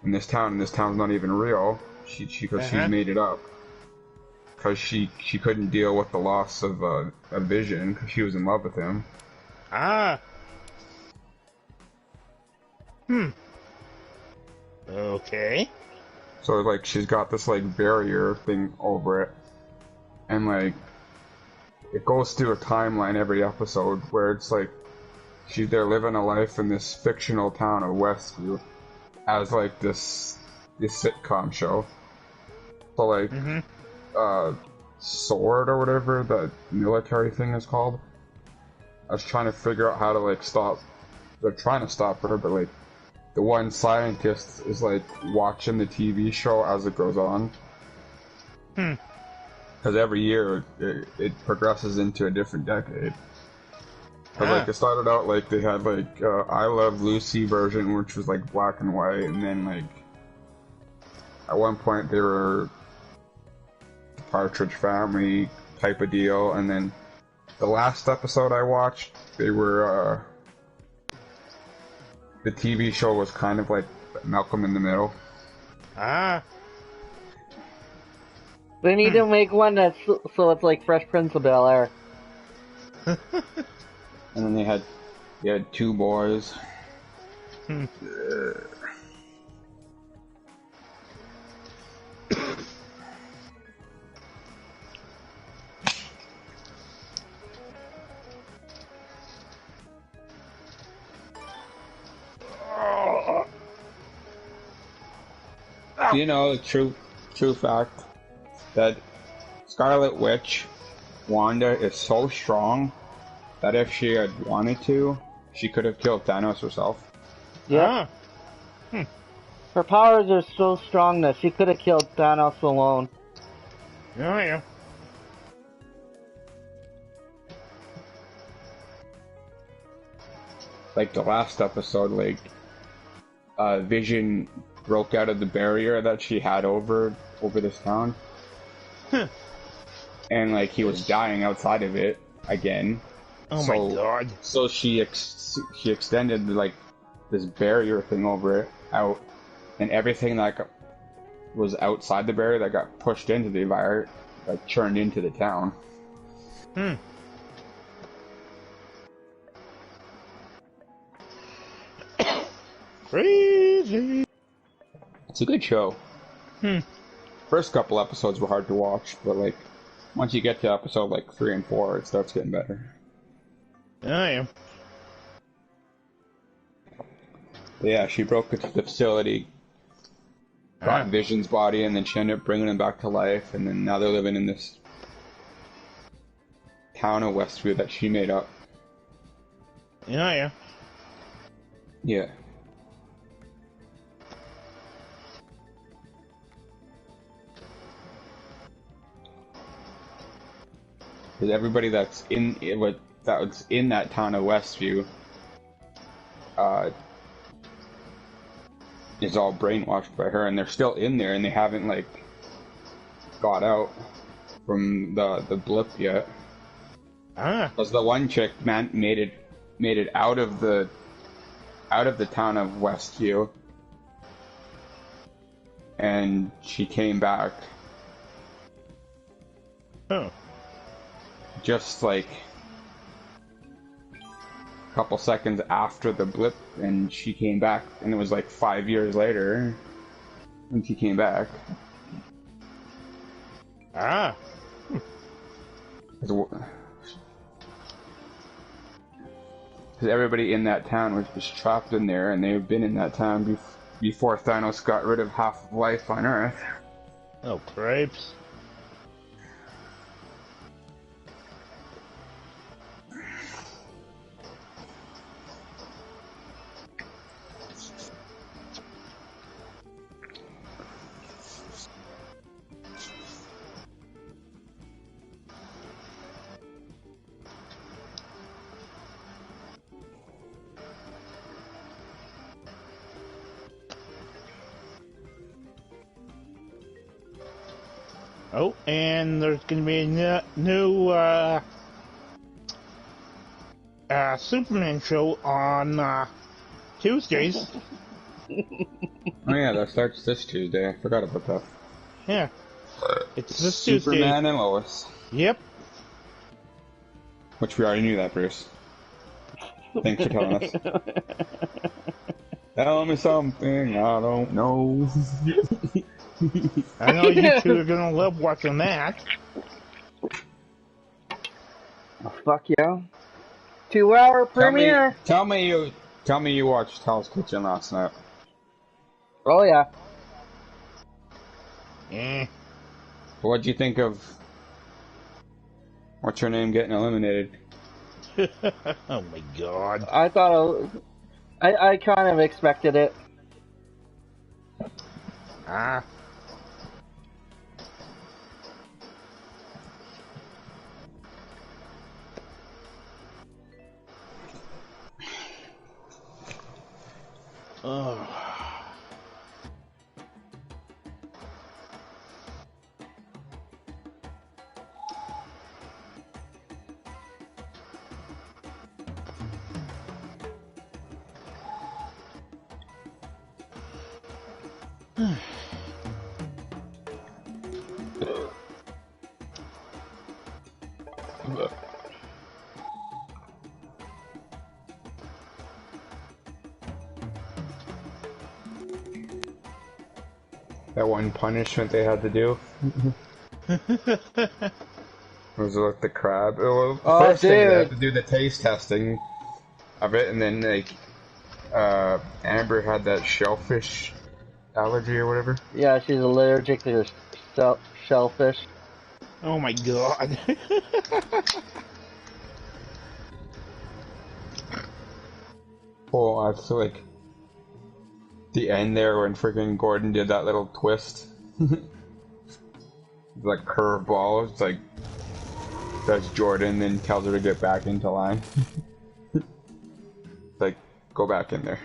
in this town, and this town's not even real. She's made it up. Because she couldn't deal with the loss of Vision, because she was in love with him. Okay. So, like, she's got this, like, barrier thing over it. And, like, it goes through a timeline every episode where it's, like, they're living a life in this fictional town of Westview as, like, this sitcom show. So, like, Sword or whatever that military thing is called. I was trying to figure out how to, like, stop. They're trying to stop her, but, like, the one scientist is, like, watching the TV show as it goes on. Because every year it progresses into a different decade. But, like, it started out, like, they had, like, I Love Lucy version, which was, like, black and white, and then, like, at one point they were Partridge Family type of deal, and then the last episode I watched, they were, the TV show was kind of like Malcolm in the Middle. They need to make one that's so it's like Fresh Prince of Bel-Air. And then they had two boys. Do you know the true fact that Scarlet Witch, Wanda, is so strong that if she had wanted to, she could have killed Thanos herself? Yeah. Her powers are so strong that she could have killed Thanos alone. Oh, yeah. Like the last episode, like Vision broke out of the barrier that she had over this town, and like he was dying outside of it again. Oh my god! So she extended like this barrier thing over it out, and everything that was outside the barrier that got pushed into the environment like churned into the town. Crazy. It's a good show. First couple episodes were hard to watch, but like once you get to episode like 3 and 4, it starts getting better. I am. Yeah, she broke into the facility, got Vision's body, and then she ended up bringing him back to life, and then now they're living in this town of Westview that she made up. Yeah. Yeah. Because everybody that's in that town of Westview is all brainwashed by her, and they're still in there, and they haven't like got out from the blip yet. Because the one chick made it out of the town of Westview, and she came back. Just like a couple seconds after the blip, and she came back, and it was like 5 years later when she came back. Because everybody in that town was just trapped in there, and they've been in that town before Thanos got rid of half of life on Earth. Oh, cripes. Oh, and there's going to be a new Superman show on Tuesdays. Oh yeah, that starts this Tuesday. I forgot about that. Yeah. It's this Tuesday. Superman and Lois. Yep. Which we already knew that, Bruce. Thanks for telling us. Tell me something I don't know. I know you two are gonna love watching that. Oh, fuck yeah. 2-hour premiere. Tell me you watched Hell's Kitchen last night. Oh yeah. What'd you think of what's her name getting eliminated? Oh my god. I thought I kind of expected it. That one punishment they had to do was like the crab. Well, the Oh, first thing they had dude. to do the taste testing of it, and then like Amber had that shellfish allergy or whatever. Yeah, she's allergic to shellfish. Oh my god. Oh, that's like the end there when freaking Gordon did that little twist, like curveball. It's like that's Jordan, then tells her to get back into line. Like, go back in there.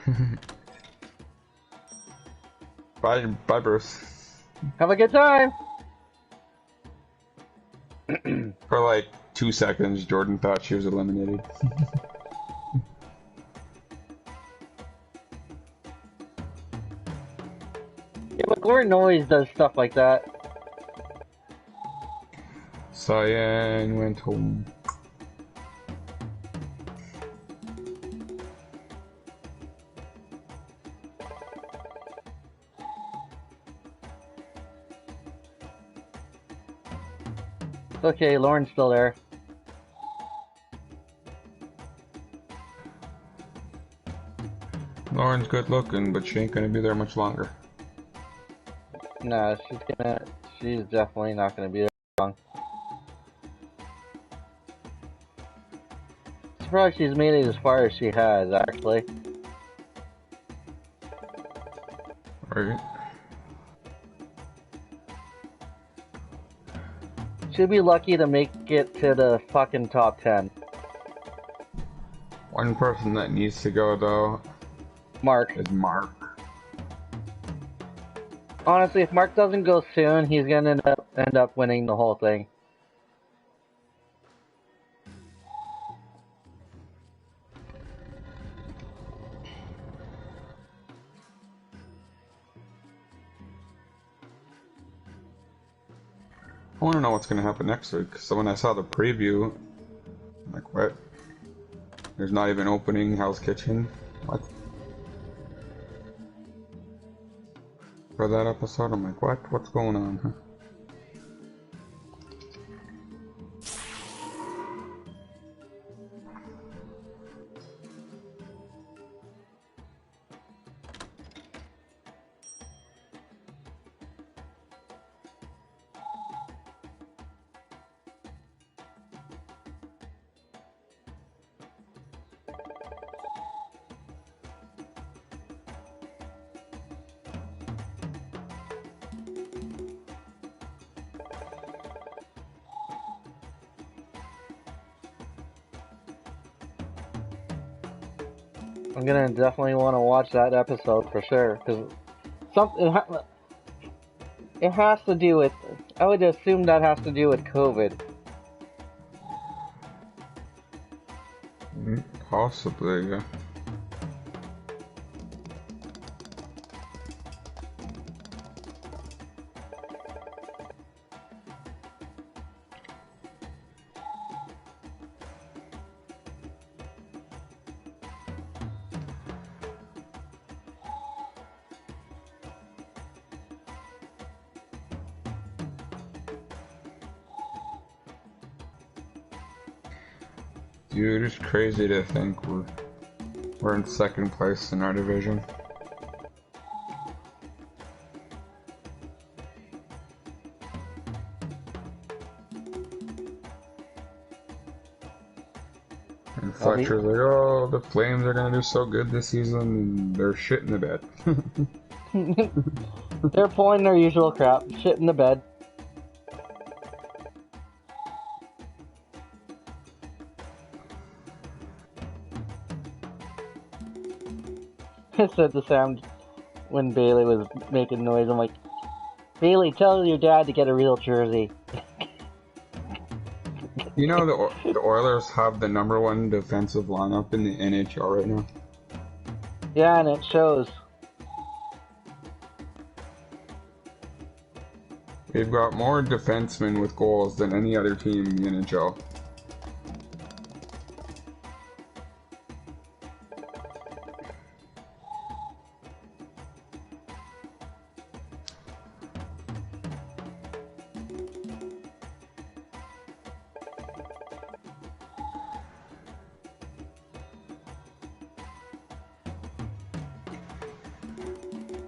Bye, Bruce. Have a good time. For like 2 seconds, Jordan thought she was eliminated. Yeah, but Gordon always does stuff like that. Cyan went home. It's okay, Lauren's still there. Lauren's good looking, but she ain't gonna be there much longer. Nah, she's definitely not gonna be there long. Surprised she's made it as far as she has, actually. Right? She'll be lucky to make it to the fucking top 10. One person that needs to go though Mark. is Mark. Honestly, if Mark doesn't go soon, he's gonna end up winning the whole thing. I want to know what's gonna happen next week. So when I saw the preview, I'm like, what? There's not even opening Hell's Kitchen. What? For that episode, I'm like, what? What's going on? Huh? I'm gonna definitely want to watch that episode for sure, because it has to do with. I would assume that has to do with COVID. Possibly, yeah. Dude, it's crazy to think we're in second place in our division. And Fletcher's like, oh, the Flames are gonna do so good this season, and they're shit in the bed. They're pulling their usual crap, shit in the bed. I said to Sam when Bailey was making noise, I'm like, Bailey, tell your dad to get a real jersey. You know, the Oilers have the #1 defensive lineup in the NHL right now. Yeah, and it shows. They've got more defensemen with goals than any other team in the NHL.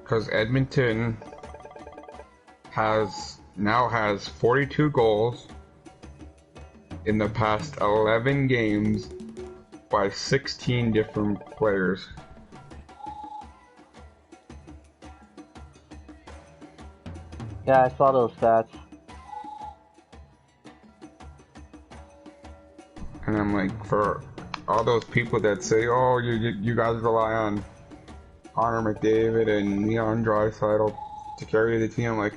Because Edmonton now has 42 goals in the past 11 games by 16 different players. Yeah, I saw those stats. And I'm like, for all those people that say, oh, you guys rely on Connor McDavid and Leon Draisaitl to carry the team, I'm like,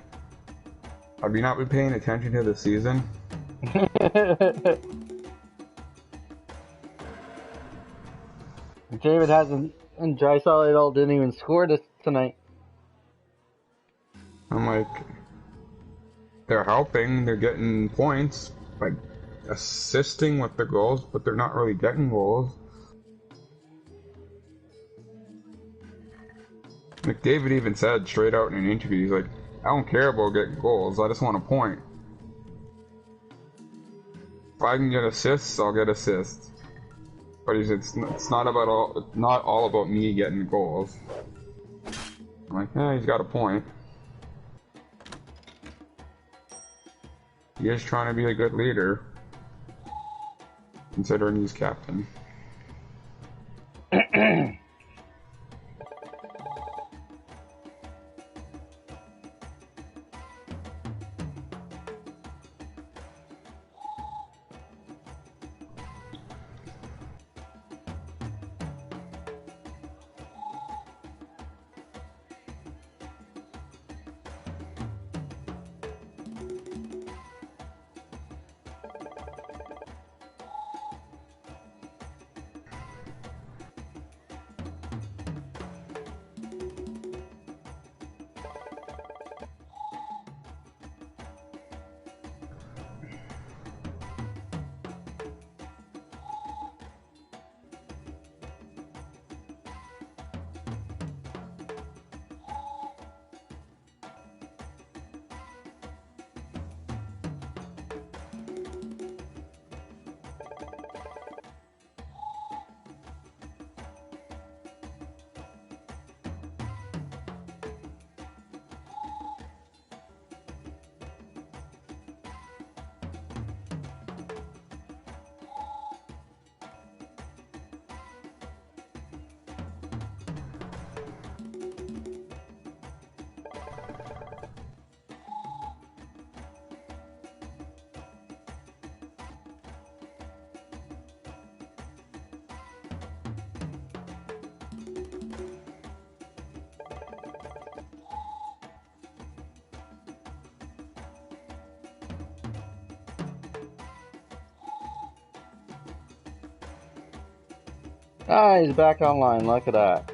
have you not been paying attention to the season? David hasn't, and Draisaitl didn't even score this tonight. I'm like, they're helping, they're getting points, like assisting with the goals, but they're not really getting goals. McDavid even said straight out in an interview, he's like, I don't care about getting goals, I just want a point. If I can get assists, I'll get assists. But it's not all about me getting goals. I'm like, yeah, he's got a point. He is trying to be a good leader, considering he's captain. Ah, he's back online, look at that.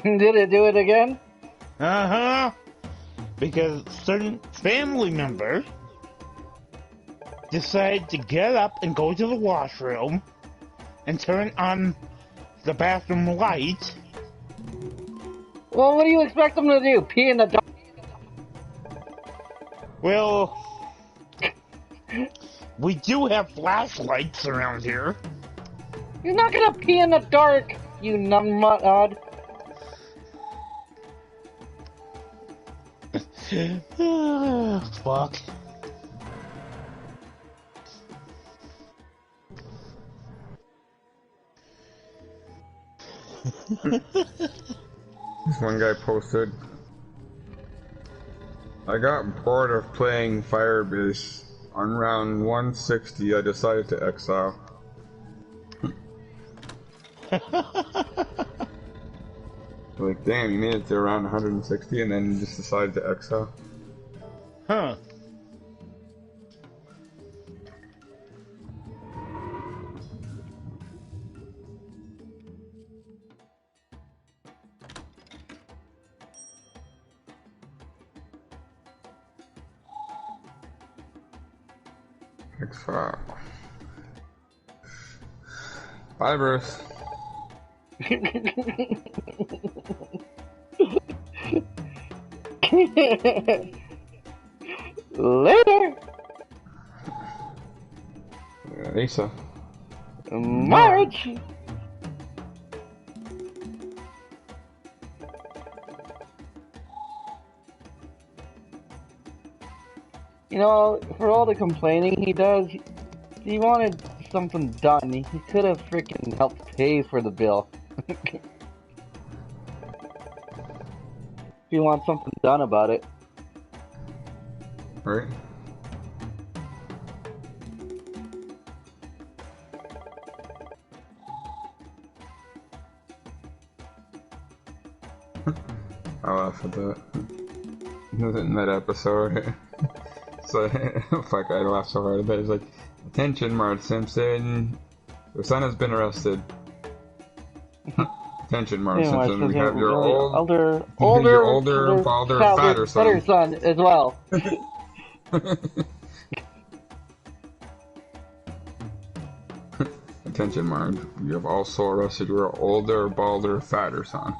Did it do it again? Uh-huh. Because certain family member decided to get up and go to the washroom and turn on the bathroom light. Well, what do you expect them to do? Pee in the dark? Well, we do have flashlights around here. You're not gonna pee in the dark, you numbnut. Fuck. This one guy posted, I got bored of playing Firebase. On round 160, I decided to exile. Like, damn, you made it to around 160 and then you just decided to exile? Huh. X5. Bye, Bruce. Later. Lisa. March. You know, for all the complaining he does, he wanted something done. He could have freaking helped pay for the bill. If he wants something done about it. Right? I laugh at that. In that episode. So, fuck, I laughed so hard at that. It's like, attention, Marge Simpson. Your son has been arrested. Attention, Marge Simpson. We have your older, balder, fatter son as well. Attention, Marge. You have also arrested your older, balder, fatter son.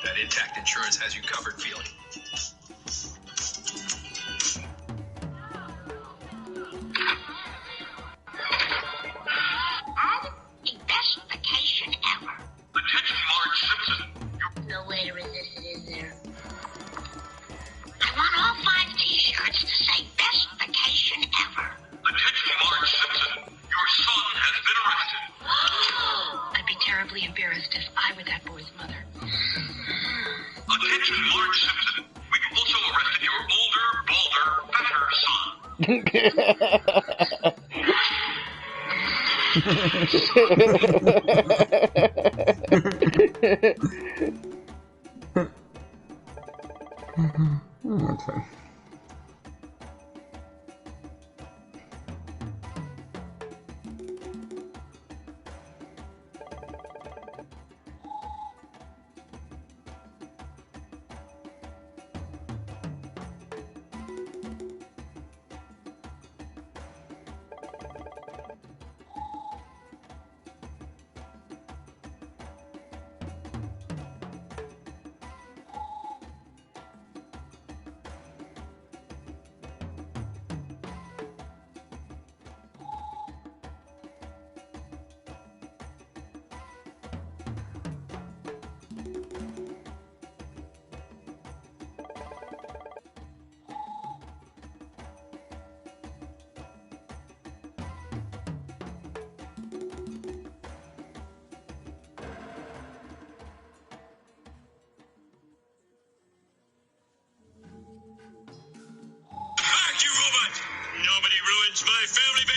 That Intact Insurance has you covered feeling. That's fine.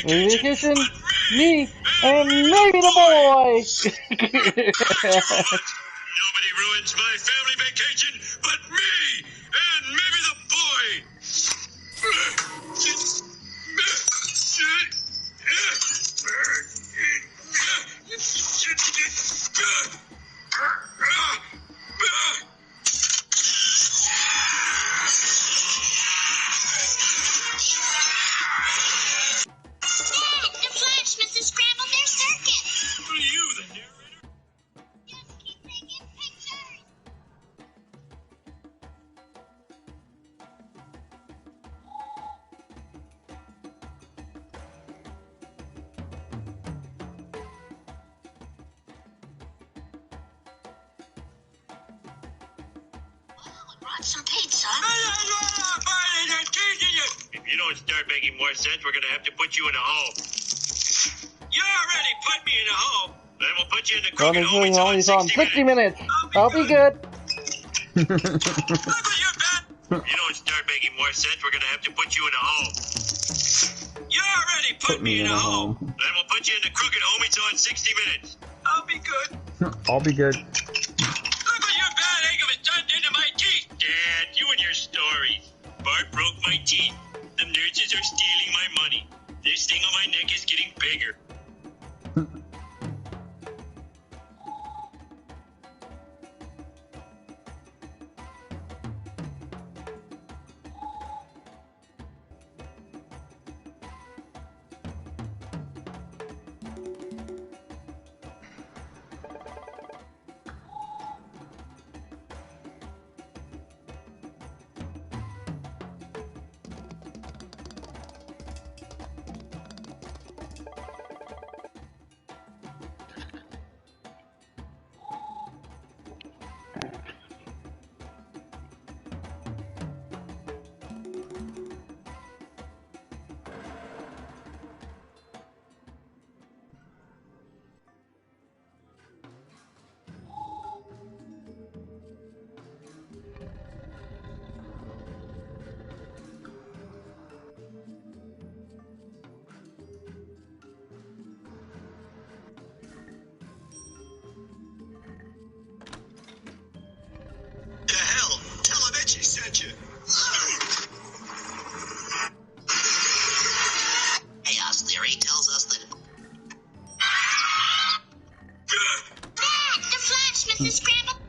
Vacation, me, and maybe the boy. Nobody ruins my family vacation but me and maybe the boy. Some pizza. If you don't start making more sense, we're gonna have to put you in a home. You already put me in a home. Then we'll put you in the crooked home until only it's on 60 minutes. I'll be good. Look what you've done. If you don't start making more sense, we're gonna have to put you in a home. You already put me in a home. Then we'll put you in the crooked homies on 60 Minutes. I'll be good. I'll be good. Look what your bad egg of a done into my teeth. Dad, you and your stories. Bart broke my teeth. The nurses are stealing my money. This thing on my neck is getting bigger. The hell? Tell him Itchy sent you. Chaos Theory tells us that... Back! The Flash, Mrs. Scramble!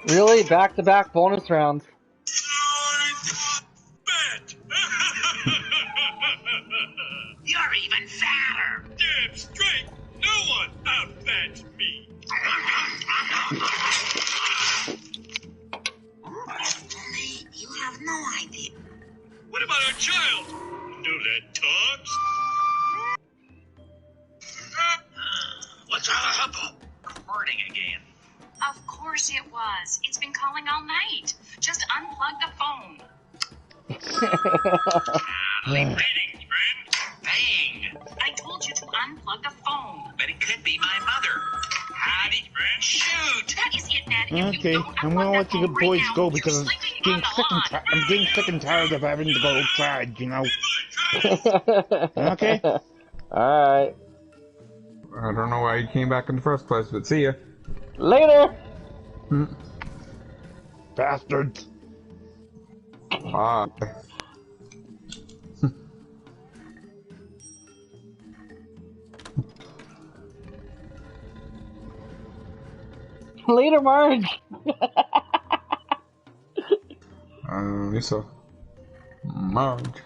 Really? Back-to-back bonus rounds. Fat. You're even fatter. Damn straight. No one outfats me. You have no idea. What about our child? No, that talks. What's all the hubbub? Recording again. Of course it was. It's been calling all night. Just unplug the phone. Greetings, friend. Bang. I told you to unplug the phone. But it could be my mother. Howdy, friend. Shoot. That is it, Ned. If you Okay, don't I'm unplug gonna that let you phone good boys right now, go you're because sleeping getting on the sick and lawn. I'm getting sick and tired of having to go outside, you know. Okay? Alright. I don't know why you came back in the first place, but see ya. Later! Bastards. Ah. Later, Marge! Lisa. Marge.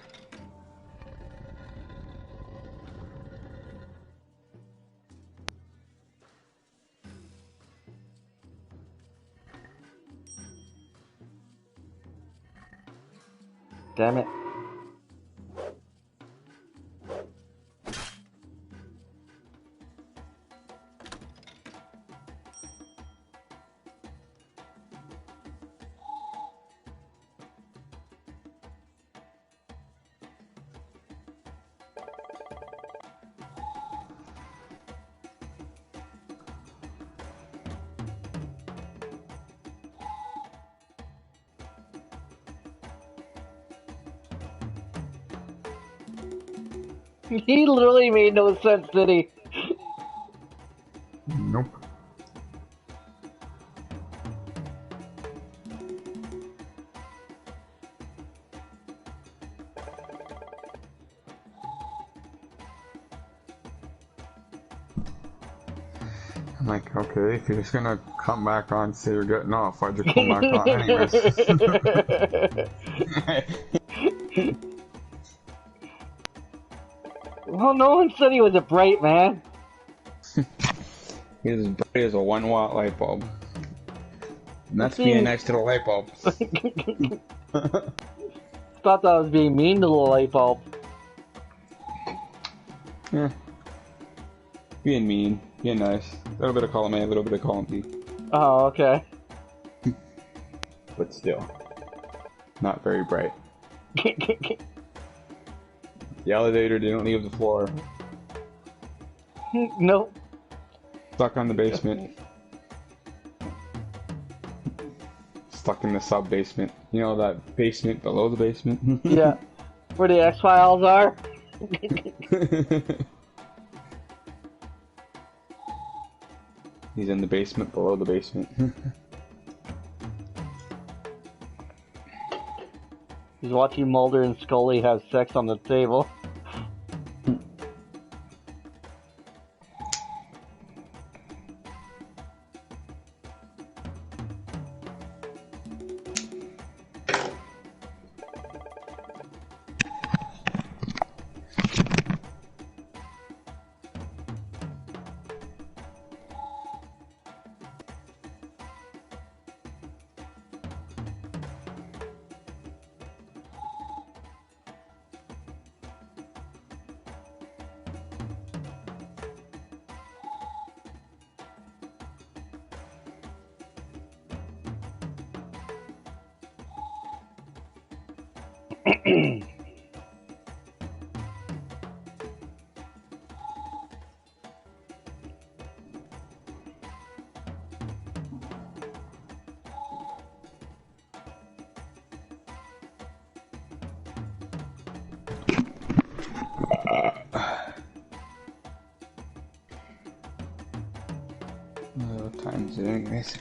Damn it. He literally made no sense, did he? Nope. I'm like, okay, if you're just gonna come back on and say you're getting off, why'd you come back on anyways? Well, no one said he was a bright man. His buddy is a 1-watt light bulb. And that's Seems- being nice to the light bulb. Thought that was being mean to the light bulb. Yeah. Being mean, being nice. A little bit of column A, a little bit of column B. Oh, okay. But still. Not very bright. The elevator didn't leave the floor. Nope. Stuck on the basement. Stuck in the sub-basement. You know that basement below the basement? Yeah. Where the X-Files are? He's in the basement below the basement. He's watching Mulder and Scully have sex on the table. What time is it anyways?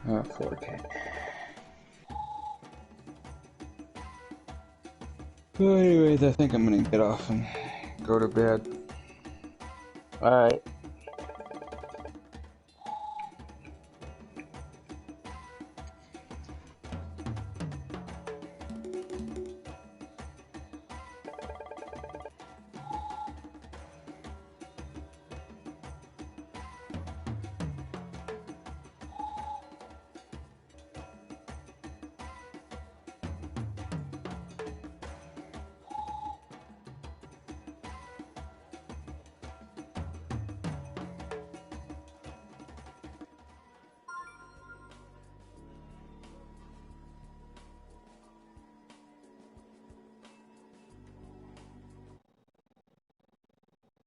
4K. Well, anyways, I think I'm gonna get off and go to bed. Alright.